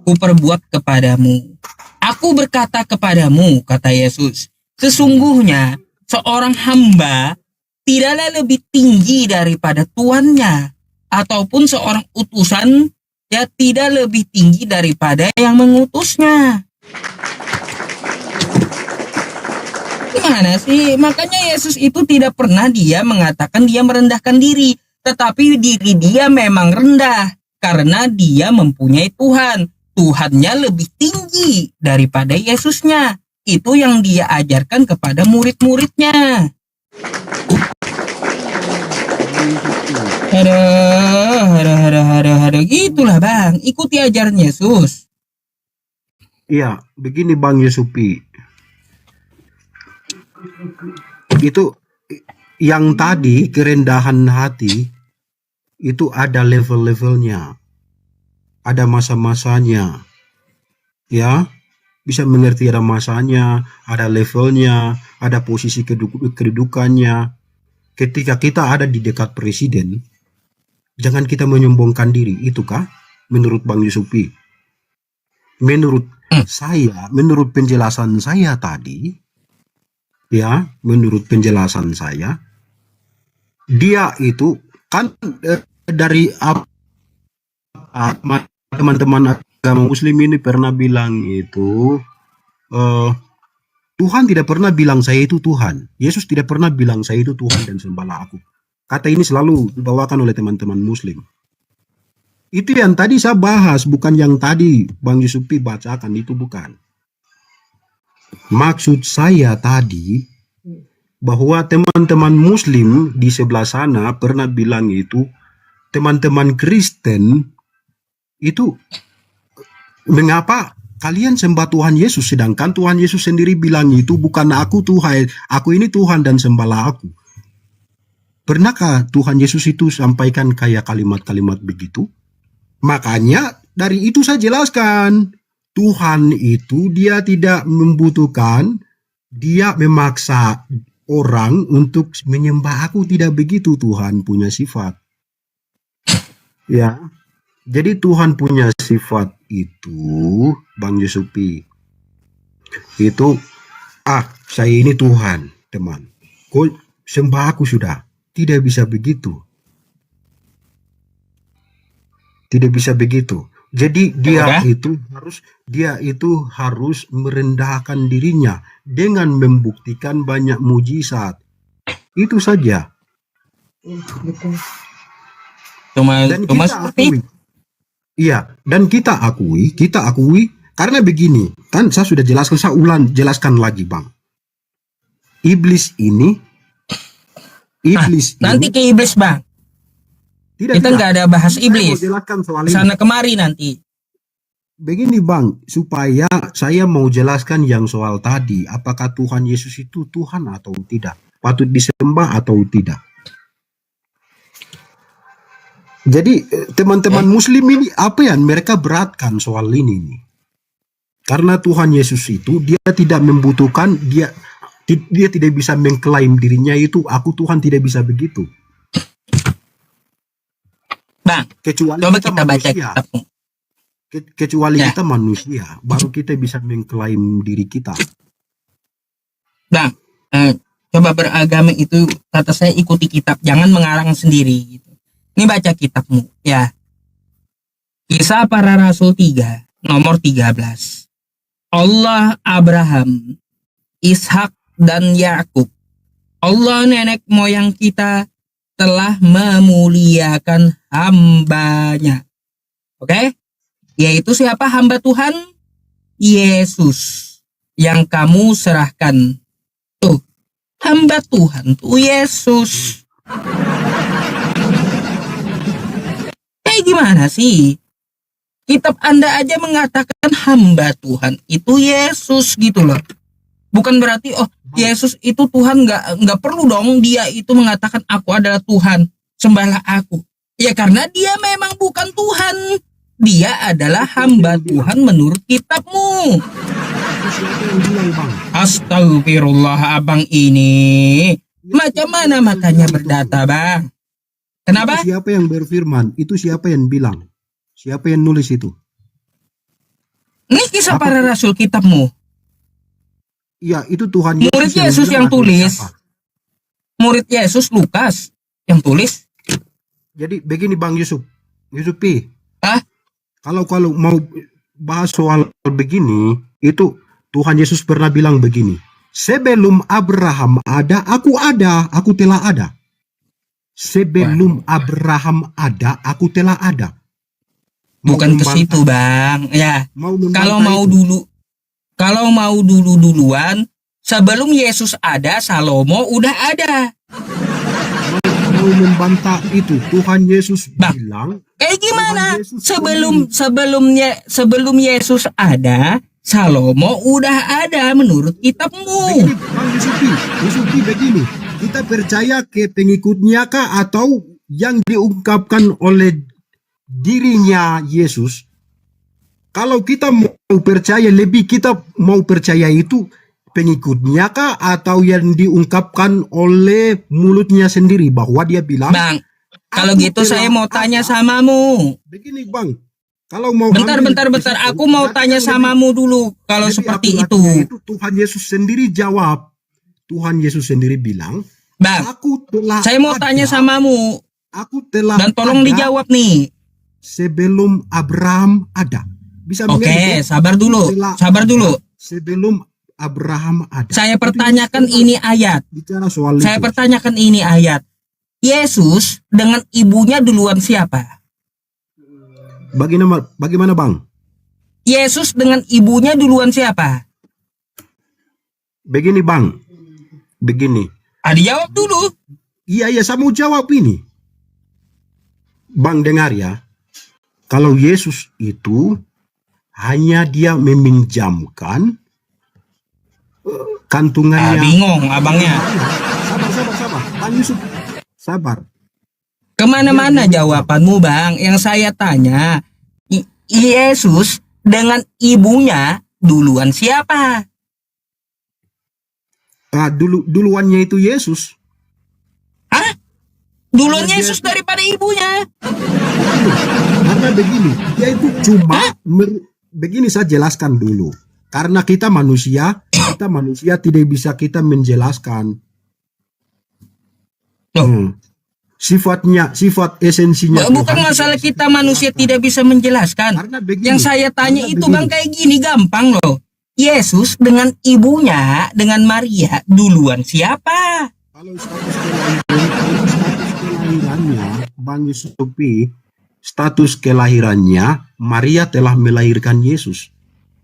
kuperbuat kepadamu. Aku berkata kepadamu, kata Yesus, sesungguhnya seorang hamba tidaklah lebih tinggi daripada tuannya, ataupun seorang utusan ya tidak lebih tinggi daripada yang mengutusnya. Gimana sih? Makanya Yesus itu tidak pernah dia mengatakan dia merendahkan diri, tetapi diri dia memang rendah karena dia mempunyai Tuhan. Tuhannya lebih tinggi daripada Yesusnya. Itu yang dia ajarkan kepada murid-muridnya. Aduh, gitulah Bang. Ikuti ajaran Yesus. Iya, begini Bang Yesupi. Itu yang tadi kerendahan hati itu ada level-levelnya. Ada masa-masanya. Ya, bisa mengerti ada masanya, ada levelnya, ada posisi kedudukannya. Ketika kita ada di dekat presiden, jangan kita menyombongkan diri, itu kah? Menurut Bang Yusufi. Menurut saya, menurut penjelasan saya tadi, ya, menurut penjelasan saya, dia itu kan dari teman-teman agama Muslim ini pernah bilang itu, Tuhan tidak pernah bilang saya itu Tuhan. Yesus tidak pernah bilang saya itu Tuhan dan sembahlah aku. Kata ini selalu dibawakan oleh teman-teman Muslim. Itu yang tadi saya bahas, bukan yang tadi Bang Yusufi bacakan, itu bukan. Maksud saya tadi bahwa teman-teman Muslim di sebelah sana pernah bilang itu, teman-teman Kristen itu, mengapa kalian sembah Tuhan Yesus sedangkan Tuhan Yesus sendiri bilang itu bukan aku Tuhan, aku ini Tuhan dan sembahlah aku. Pernahkah Tuhan Yesus itu sampaikan kayak kalimat-kalimat begitu? Makanya dari itu saya jelaskan, Tuhan itu dia tidak membutuhkan, dia memaksa orang untuk menyembah aku, tidak begitu Tuhan punya sifat. Ya. Jadi Tuhan punya sifat itu, Bang Yusufi, itu, saya ini Tuhan, teman. Kau sembah aku sudah. Tidak bisa begitu. Tidak bisa begitu. Jadi dia itu harus merendahkan dirinya dengan membuktikan banyak mujizat. Itu saja. Cuma seperti iya, dan kita akui karena begini, kan saya sudah jelaskan, saya jelaskan lagi Bang. Iblis ini nanti ke iblis Bang. Kita nggak ada bahas iblis. Sana kemari nanti. Begini Bang, supaya saya mau jelaskan yang soal tadi, apakah Tuhan Yesus itu Tuhan atau tidak, patut disembah atau tidak. Jadi teman-teman Muslim ini apa yang mereka beratkan soal ini nih? Karena Tuhan Yesus itu dia tidak membutuhkan, dia tidak bisa mengklaim dirinya itu aku Tuhan, tidak bisa begitu. Bang, kecuali coba kita baca kitabmu. Kecuali kita manusia, baru kita bisa mengklaim diri kita. Bang, coba beragama itu kata saya ikuti kitab, jangan mengarang sendiri gitu. Ini baca kitabmu ya. Kisah Para Rasul 3 nomor 13. Allah Abraham, Ishak dan Yakub, Allah nenek moyang kita telah memuliakan hambanya. Oke? Yaitu siapa hamba Tuhan? Yesus. yang kamu serahkan. Tuh, hamba Tuhan tuh Yesus. Kayak gimana sih? Kitab Anda aja mengatakan hamba Tuhan itu Yesus gitu loh. Bukan berarti Yesus itu Tuhan, nggak perlu dong dia itu mengatakan aku adalah Tuhan, sembahlah aku. Ya karena dia memang bukan Tuhan. Dia adalah hamba Tuhan menurut kitabmu. Siapa yang bilang, Bang? Astagfirullah, abang ini. Macam mana makanya berdata, Bang? Kenapa? Itu siapa yang berfirman? Itu siapa yang bilang? Siapa yang nulis itu? Ini kisah Apa? para rasul kitabmu. Iya, itu Tuhan Murid Yesus bilang yang atau tulis. siapa? Murid Yesus Lukas yang tulis. Jadi begini Bang Yusuf. Yusuf P. Hah? Kalau mau bahas soal begini, itu Tuhan Yesus pernah bilang begini. Sebelum Abraham ada, aku telah ada. Sebelum Abraham ada, aku telah ada. Bukan ke situ, Bang. Ya, membantah kalau mau duluan, sebelum Yesus ada, Salomo udah ada. Mau membantah itu, Tuhan Yesus Bang, bilang. gimana? Tuhan Yesus Sebelum Yesus ada, Salomo udah ada menurut kitabmu. Begini, Bang Yusufi begini. Kita percaya ke pengikutnya kah atau yang diungkapkan oleh dirinya Yesus? Kalau kita mau percaya kita mau percaya itu pengikutnya kah atau yang diungkapkan oleh mulutnya sendiri bahwa dia bilang, Bang, kalau gitu saya mau tanya samamu. Begini Bang, kalau mau Bentar, aku mau tanya samamu dulu kalau seperti itu. Tuhan Yesus sendiri jawab. Tuhan Yesus sendiri bilang, Bang, aku telah saya mau tanya samamu. Aku telah Dan tolong dijawab nih. Sebelum Abraham ada. Bisa Oke, sabar dulu. Sebelum Abraham ada. Saya pertanyakan ini ayat. Bicara soal Saya itu. pertanyakan ini ayat. Yesus dengan ibunya duluan siapa? Bagaimana Bang? Yesus dengan ibunya duluan siapa? Begini Bang. Begini. Dijawab dulu. Iya, saya mau jawab ini. Bang dengar ya. Kalau Yesus itu hanya dia meminjamkan kantungannya. Bingung abangnya. Sabar. Bang Yusuf, sabar. Kemana-mana jawabanmu, Bang. Yang saya tanya, Yesus dengan ibunya duluan siapa? Duluannya itu Yesus. Hah? Duluan Karena Yesus daripada ibunya? Karena begini, dia itu cuma begini saya jelaskan dulu. Karena kita manusia tidak bisa kita menjelaskan. Sifat esensinya. Bukan masalah kita manusia tidak bisa menjelaskan. Begini, yang saya tanya itu Bang kayak gini gampang loh. Yesus dengan ibunya, dengan Maria duluan siapa? Kalau status kelahirannya, Bang Yusufi, status kelahirannya Maria telah melahirkan Yesus.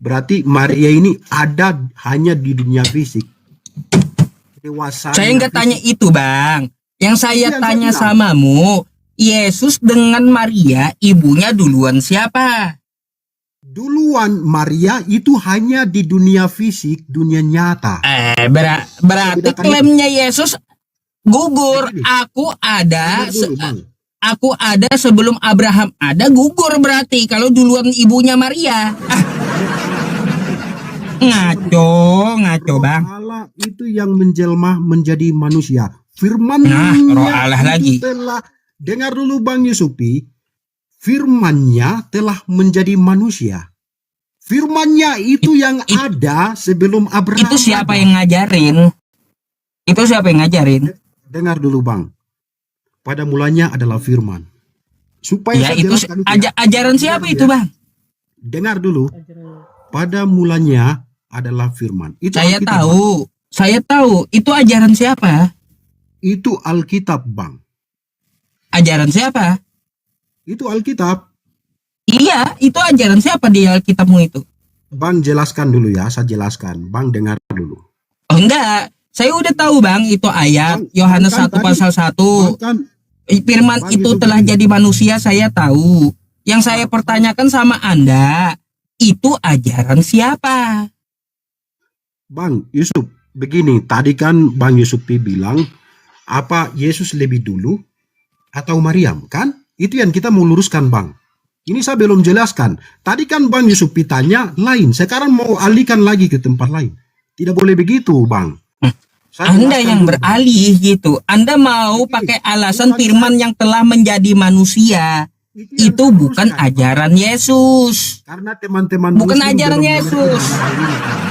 Berarti Maria ini ada hanya di dunia fisik. Saya nggak tanya itu Bang. Yang saya tanya samamu, Yesus dengan Maria ibunya duluan siapa? Duluan Maria itu hanya di dunia fisik, dunia nyata. Berarti klaimnya Yesus gugur. Aku ada sebelum Abraham ada, gugur berarti kalau duluan ibunya Maria. Ngaco Bang. Allah itu yang menjelma menjadi manusia. Firman Roh Allah lagi. Dengar dulu Bang Yusufi. Firman-Nya telah menjadi manusia. Firman-Nya itu yang ada sebelum Abraham. Itu siapa yang ngajarin? Dengar dulu Bang. Pada mulanya adalah firman. Supaya itu ajaran siapa itu Bang? Dengar dulu. Pada mulanya adalah firman. Itu Saya tahu. Itu ajaran siapa? Itu Alkitab Bang. Ajaran siapa? Itu Alkitab. Iya, itu ajaran siapa di Alkitabmu itu? Bang jelaskan dulu ya, saya jelaskan. Bang dengar dulu. Oh enggak, saya udah tahu Bang itu ayat Bang, Yohanes kan 1 tadi- pasal 1. Bang kan Firman Bang, itu itu telah begini. jadi manusia, saya tahu. Yang saya pertanyakan sama Anda, itu ajaran siapa? Bang Yusuf, begini, tadi kan Bang Yusufi bilang apa Yesus lebih dulu atau Maryam, kan? Itu yang kita mau luruskan, Bang. Ini saya belum jelaskan. Tadi kan Bang Yusufi tanya lain, sekarang mau alihkan lagi ke tempat lain. Tidak boleh begitu, Bang. Saya Anda jelaskan yang dulu, Bang. beralih gitu. Anda mau pakai alasan firman yang telah menjadi manusia. yang Itu saya bukan luruskan, Bang. ajaran Yesus. Karena teman-teman Bukan Muslim ajaran belum Yesus. menerima hal ini, Bang.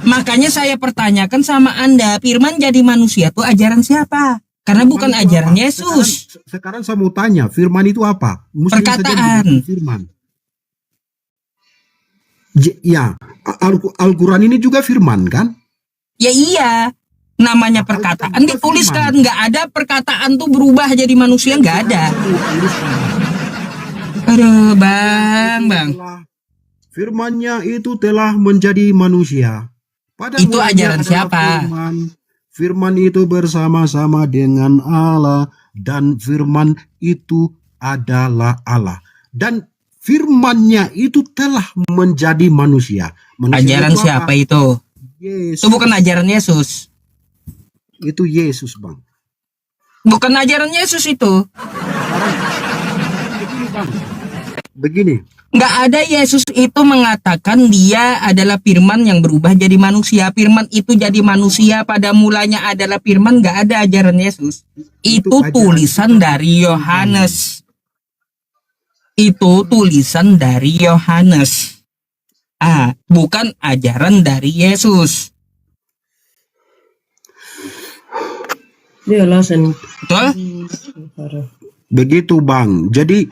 Makanya saya pertanyakan sama Anda, firman jadi manusia itu ajaran siapa? Karena bukan Firman itu ajaran apa? Yesus. Sekarang saya mau tanya, firman itu apa? Muslim saja Perkataan. disebut firman. Ya, Al-Quran ini juga firman kan? Ya iya, namanya perkataan dituliskan. Nggak ada perkataan tuh berubah jadi manusia, nggak ada. Aduh, bang. Firmannya itu telah menjadi manusia. Pada Itu mulanya ajaran adalah siapa? Firman itu bersama-sama dengan Allah, dan firman itu adalah Allah. Dan firmannya itu telah menjadi manusia. Ajaran itu siapa apa? itu? Yesus. Itu bukan ajaran Yesus. Itu Yesus, Bang. Bukan ajaran Yesus itu. Begini, Bang. Begini. Nggak ada Yesus itu mengatakan dia adalah firman yang berubah jadi manusia. Firman itu jadi manusia, pada mulanya adalah firman. Nggak ada ajaran Yesus. Itu ajaran tulisan kita. dari Yohanes. Itu tulisan dari Yohanes. Bukan ajaran dari Yesus. Dia alasan. Betul? Begitu, Bang. Jadi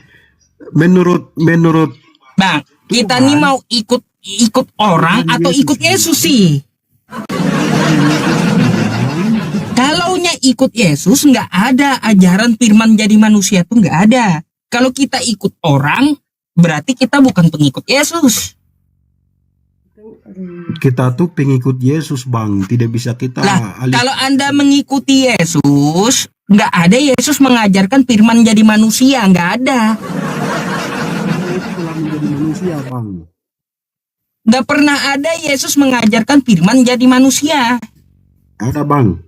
menurut Bang, kita nih mau ikut orang atau ikut Yesus sih? Kalaunya ikut Yesus, nggak ada ajaran firman jadi manusia tuh nggak ada. Kalau kita ikut orang, berarti kita bukan pengikut Yesus. kita tuh pengikut Yesus, Bang. Tidak bisa kita Lah, kalau Anda mengikuti Yesus, nggak ada Yesus mengajarkan firman jadi manusia, nggak ada. itu telah menjadi manusia, Bang. Nggak pernah ada Yesus mengajarkan firman jadi manusia. Ada, Bang.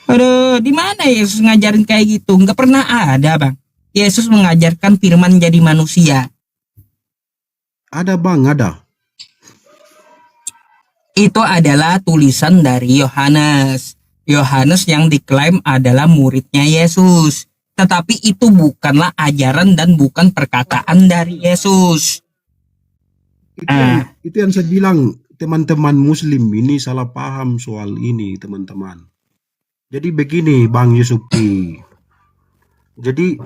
Aduh, di mana Yesus ngajarin kayak gitu? Nggak pernah ada, Bang. Yesus mengajarkan firman jadi manusia. Ada, Bang, ada. Itu adalah tulisan dari Yohanes. Yohanes yang diklaim adalah muridnya Yesus. Tetapi itu bukanlah ajaran dan bukan perkataan dari Yesus. Itu yang saya bilang, teman-teman Muslim ini salah paham soal ini, teman-teman. Jadi begini, Bang Yusufi. Jadi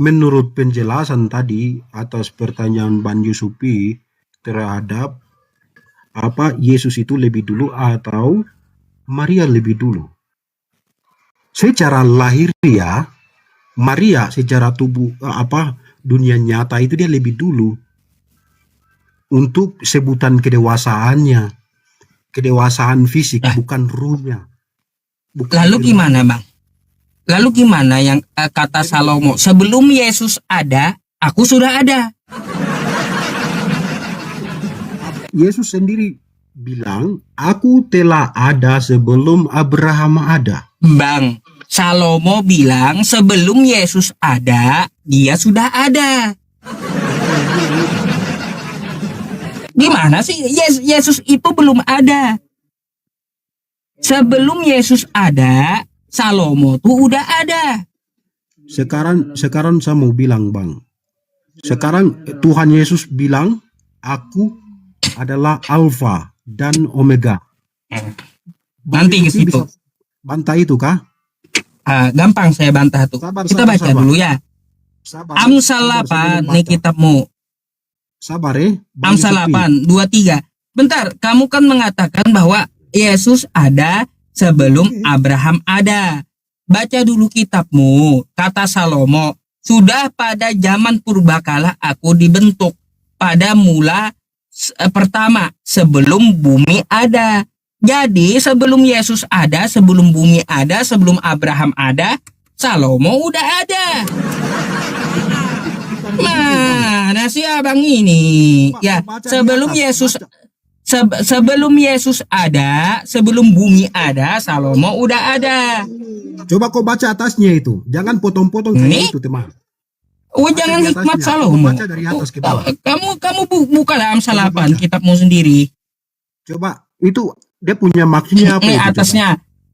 menurut penjelasan tadi atas pertanyaan Bang Yusufi terhadap apa Yesus itu lebih dulu atau Maria lebih dulu. Secara lahiriah Maria secara tubuh dunia nyata itu dia lebih dulu untuk sebutan kedewasaannya, kedewasaan fisik, bukan ruhnya. Lalu gimana, Bang? Lalu gimana yang kata Salomo, sebelum Yesus ada, aku sudah ada. Yesus sendiri bilang, aku telah ada sebelum Abraham ada. Bang, Salomo bilang sebelum Yesus ada, dia sudah ada. Gimana sih? Yesus itu belum ada. Sebelum Yesus ada, Salomo tuh udah ada. Sekarang saya mau bilang, Bang. Sekarang Tuhan Yesus bilang, aku adalah Alfa dan Omega. Nanti ke situ. Bisa bantah itu kah? Gampang saya bantah tuh. Kita baca dulu ya. Amsal 8 nih kitabmu. Sabar ya. Amsal 8, 23. Bentar, kamu kan mengatakan bahwa Yesus ada sebelum Abraham ada. Baca dulu kitabmu. Kata Salomo, Sudah pada zaman purbakala aku dibentuk pada mula pertama sebelum bumi ada. Jadi sebelum Yesus ada, sebelum bumi ada, sebelum Abraham ada, Salomo udah ada. Mana si abang ini? Ya, sebelum Yesus sebelum Yesus ada, sebelum bumi ada, Salomo udah ada. Coba kau baca atasnya itu. Jangan potong-potong Ini? kayak itu, teman. Oh, Baca jangan di hikmat atasnya. Salomo. Baca dari atas ke bawah. Kamu buka dalam Coba Amsal 8 baca. kitabmu sendiri. Coba itu dia punya maksudnya apa Ini itu? Coba? atasnya.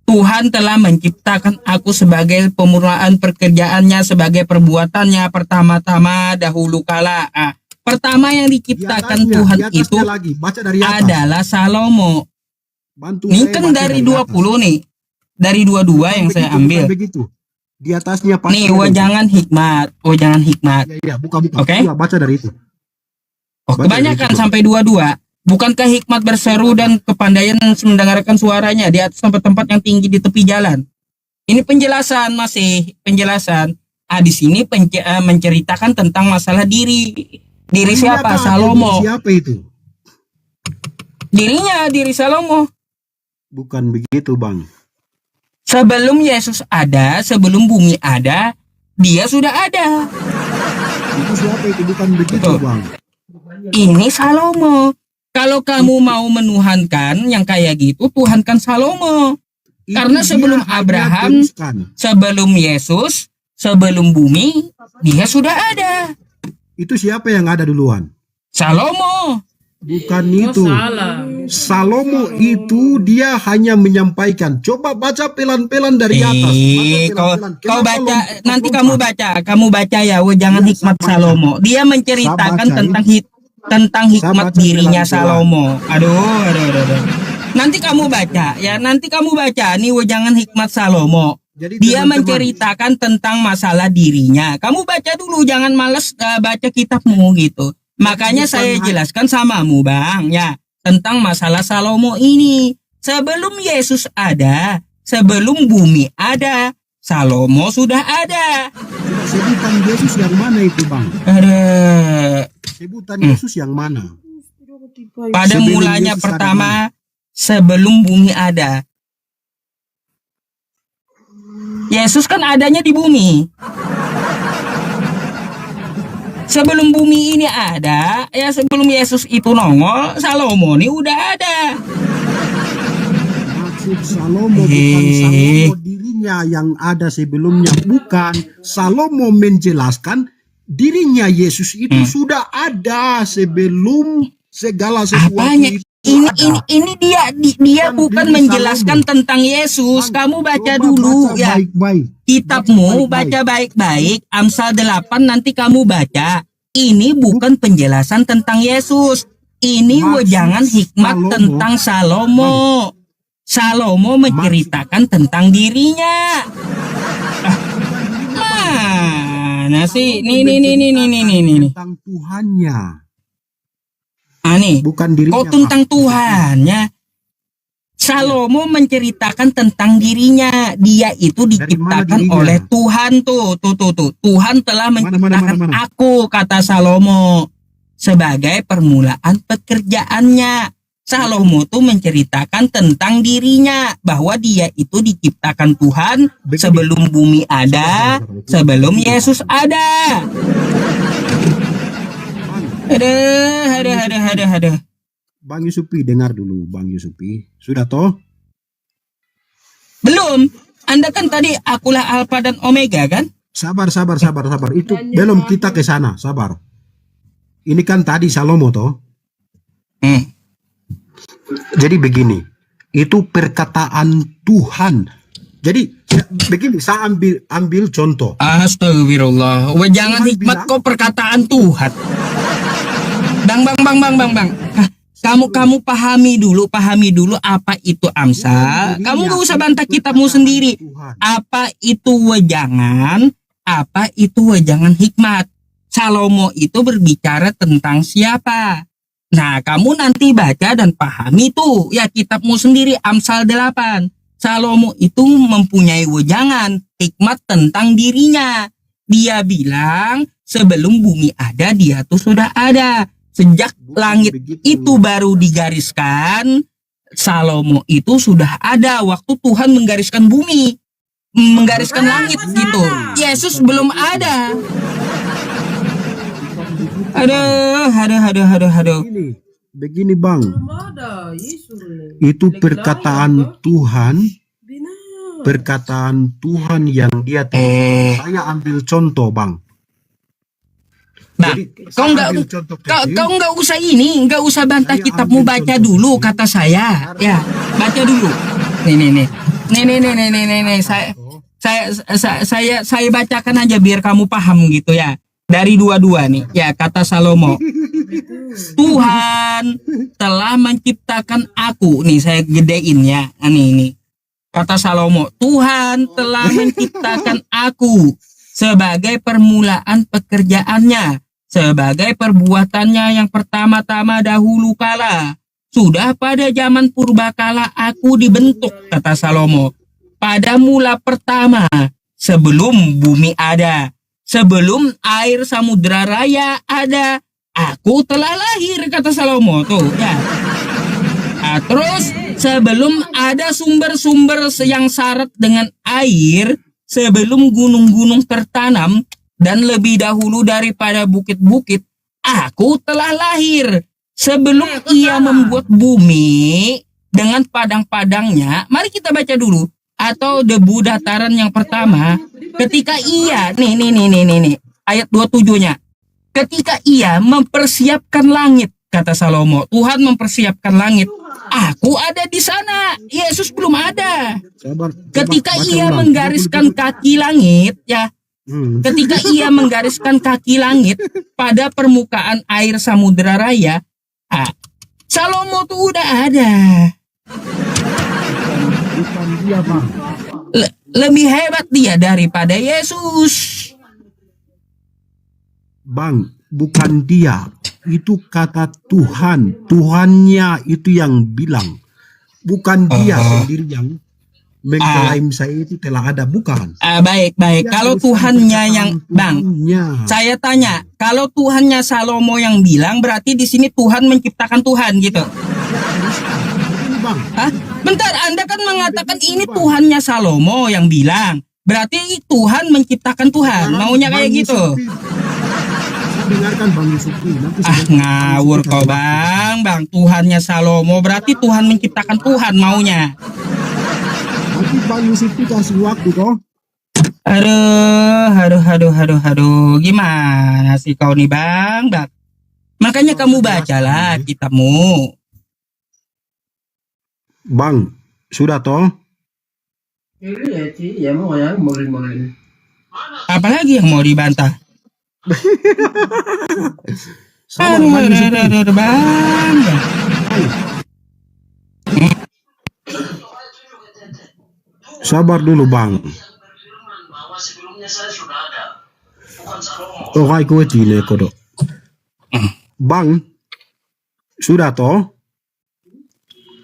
Tuhan telah menciptakan aku sebagai pemurnian pekerjaannya, sebagai perbuatannya pertama-tama dahulu kala. Pertama yang Di diciptakan atasnya, Tuhan di atasnya itu lagi. Baca dari atas. adalah Salomo. Bantu Ini saya kan baca dari atas. 20 nih. Dari 22 yang saya Bukan ambil. begitu. Di atasnya pasti Nih, ada itu. wajangan hikmat. Wajangan hikmat. Iya, buka-buka. Oke. Iya, baca dari itu. Oh, Baca kebanyakan dari itu. sampai 22. Bukankah hikmat berseru dan kepandaian mendengarkan suaranya di atas tempat-tempat yang tinggi di tepi jalan? Ini penjelasan, masih penjelasan. Di sini menceritakan tentang masalah diri. Diri Ini siapa? apa? Salomo. Diri siapa itu? Dirinya, diri Salomo. Bukan begitu, Bang. Sebelum Yesus ada, sebelum bumi ada, dia sudah ada. Itu siapa itu? Bukan begitu, Betul. Bang. Ini Salomo. Kalau kamu mau menuhankan yang kayak gitu, tuhankan Salomo. Itu Karena dia sebelum hanya Abraham, teruskan. sebelum Yesus, sebelum bumi, dia sudah ada. Itu siapa yang ada duluan? Salomo. Bukan Oh, itu. salah. Salomo itu dia hanya menyampaikan. Coba baca pelan-pelan dari atas. Baca Kau, pelan-pelan. kau Kenapa baca, lompat-lompat? nanti kamu baca ya, jangan Ya, hikmat saya baca. Salomo. Dia menceritakan Saya baca, tentang Saya hikmat baca dirinya pelan-pelan. Salomo. Aduh. Nanti kamu baca, ya nanti kamu baca. Nih, jangan hikmat Salomo. Jadi Dia teman-teman, menceritakan tentang masalah dirinya. Kamu baca dulu, jangan males baca kitabmu gitu. Makanya bukan saya hanya- jelaskan samamu, Bang, ya, tentang masalah Salomo ini. Sebelum Yesus ada, sebelum bumi ada, Salomo sudah ada. coba sebutan Yesus yang mana itu, Bang? Ada Sebutan Yesus yang mana? pada Sebelum mulanya Yesus ada pertama, sebelum bumi ada. Yesus kan adanya di bumi. Sebelum bumi ini ada, ya sebelum Yesus itu nongol, Salomo ini udah ada. Maksud Salomo bukan Salomo dirinya yang ada sebelumnya. Bukan. Salomo menjelaskan dirinya Yesus itu sudah ada sebelum segala sesuatu Apanya? itu Ini ada. ini dia Bukan bukan diri menjelaskan Salomo. tentang Yesus. Bang, Kamu baca coba dulu baca ya. baik-baik. Kitabmu Baca baca baik-baik. Amsal 8 nanti kamu baca. Ini bukan penjelasan tentang Yesus. Ini Maksud wejangan hikmat Salomo. tentang Salomo. Salomo menceritakan tentang dirinya. Mana sih? Nih. Tentang Tuhannya, Nih. bukan dirinya. Kau tentang Tuhannya. Salomo menceritakan tentang dirinya. Dia itu diciptakan dirinya? oleh Tuhan tuh. Tuhan telah menciptakan Mana? aku, kata Salomo, sebagai permulaan pekerjaannya. Salomo tuh menceritakan tentang dirinya, bahwa dia itu diciptakan Tuhan Begini. sebelum bumi ada, Sabar. sebelum Yesus ada. Aduh. Bang Yusupi, dengar dulu, Bang Yusupi. Sudah toh? Belum. Anda kan tadi akulah Alfa dan Omega kan? Sabar. Itu belum kita ke sana, sabar. Ini kan tadi Salomo toh. Jadi begini, itu perkataan Tuhan. Jadi begini, saya ambil contoh. Astagfirullah. Jangan Tuhan hikmat bilang- kok perkataan Tuhan. Bang. Kamu pahami dulu apa itu Amsal. Tuhan Kamu dirinya, gak usah bantah itu kitabmu perkataan sendiri. Tuhan. Apa itu wejangan hikmat. Salomo itu berbicara tentang siapa. Nah, kamu nanti baca dan pahami tuh ya kitabmu sendiri, Amsal 8. Salomo itu mempunyai wejangan hikmat tentang dirinya. Dia bilang sebelum bumi ada dia tuh sudah ada. Sejak langit Begitu. itu baru digariskan, Salomo itu sudah ada waktu Tuhan menggariskan bumi, menggariskan langit gitu. Yesus belum ada. Aduh. Begini Bang, Belum ada, Yesus. itu perkataan Tuhan, Benar. perkataan Tuhan yang dia saya ambil contoh Bang. Nah, Jadi, kau saya nggak ambil contoh kau, kecil. kau nggak usah nggak usah bantah Saya kitabmu, ambil baca contoh dulu kecil. kata saya. Ya, baca dulu. Nih. Saya bacakan aja biar kamu paham gitu ya. Dari dua-dua nih, ya kata Salomo. Tuhan telah menciptakan aku. Nih saya gedein ya. Ini. Kata Salomo, Tuhan telah menciptakan aku sebagai permulaan pekerjaannya, sebagai perbuatannya yang pertama-tama dahulu kala. Sudah pada zaman purbakala aku dibentuk, kata Salomo. Pada mula pertama, sebelum bumi ada, sebelum air samudra raya ada, aku telah lahir, kata Salomo. Tuh, ya. Nah, terus sebelum ada sumber-sumber yang syarat dengan air, sebelum gunung-gunung tertanam, dan lebih dahulu daripada bukit-bukit, aku telah lahir. Sebelum ia membuat bumi dengan padang-padangnya, mari kita baca dulu. Atau debu dataran yang pertama, ketika ia, nih, ayat 27-nya. Ketika ia mempersiapkan langit, kata Salomo, Tuhan mempersiapkan langit. Aku ada di sana, Yesus belum ada. Sabar, Ketika baca ia ulang. menggariskan kaki langit, ya, ketika ia menggariskan kaki langit pada permukaan air samudera raya, Salomo tuh udah ada. Bukan dia Bang. Lebih hebat dia daripada Yesus. Bang, bukan dia. Itu kata Tuhan. Tuhannya itu yang bilang. Bukan dia sendiri yang mengklaim saya itu telah ada. Bukan. Baik. Dia Kalau harus Tuhannya yang, perkataan Bang, Tuhannya. saya tanya, kalau Tuhannya Salomo yang bilang, berarti di sini Tuhan menciptakan Tuhan gitu. Ini Bang. Hah? Bentar, Anda kan mengatakan ini Tuhannya Salomo yang bilang. Berarti Tuhan menciptakan Tuhan. Sekarang Maunya kayak Bang gitu. Yusufi. Saya dengarkan Bang Yusufi. Nanti saya Ngawur kasih kau, waktu. Bang. Tuhannya Salomo, berarti Tuhan menciptakan Tuhan maunya. Nanti Bang Yusufi kasih waktu kok. Aduh. Gimana sih kau nih, Bang? Makanya kamu bacalah kitabmu. Bang, sudah toh? Ini ya, Ci. Ya mau yang molin-molin. Apalagi yang mau dibantah? Sabar Bang Yusufi. Aduh, Bang. Sabar dulu Bang. Oh, hai kue cine kodok. Bang, sudah toh?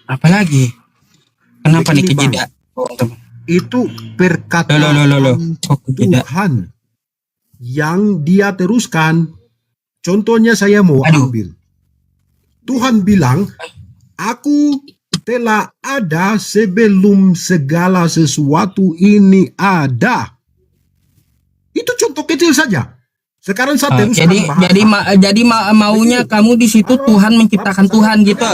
Apalagi? Kenapa nih Begini, Bang. kejeda? Itu perkataan Loh. Kok kejeda? Tuhan yang dia teruskan. Contohnya saya mau Aduh. ambil. Tuhan bilang, aku telah ada sebelum segala sesuatu ini ada. Itu contoh kecil saja. Sekarang saya teruskan bahasa. Jadi maunya kamu di situ Tuhan menciptakan Tuhan gitu.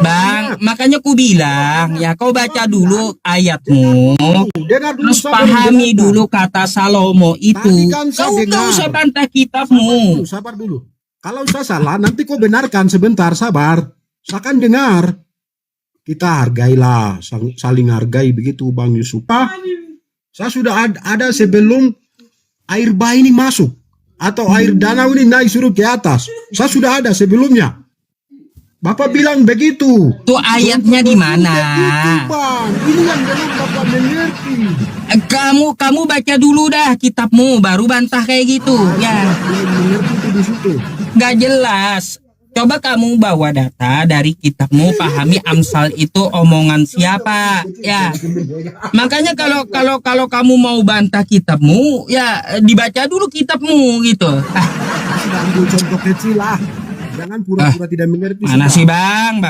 Bang, makanya ku bilang ya kau baca dulu ayatmu, Dengar dulu, terus sabar, pahami dengarkan. dulu kata Salomo itu. Tadi kan saya Kau dengar. gak usah bantah kitabmu. Sabar dulu. Kalau saya salah, nanti kau benarkan sebentar, sabar. Saya akan dengar. Kita hargailah, saling hargai begitu Bang Yusuf. Saya sudah ada sebelum air bah ini masuk. Atau air danau ini naik suruh ke atas. Saya sudah ada sebelumnya. Bapak bilang begitu. Tuh ayatnya di mana? Begitu, Bang. Ini yang belum Bapak mengerti. Kamu baca dulu dah kitabmu baru bantah kayak gitu. Ya, Belum mengerti itu di situ. nggak jelas. Coba kamu bawa data dari kitabmu, pahami Amsal itu omongan siapa, ya. Makanya kalau kamu mau bantah kitabmu, ya dibaca dulu kitabmu gitu. Sudah ambil contoh kecil lah. Jangan pura-pura tidak mengerti. Mana sudah. sih bang?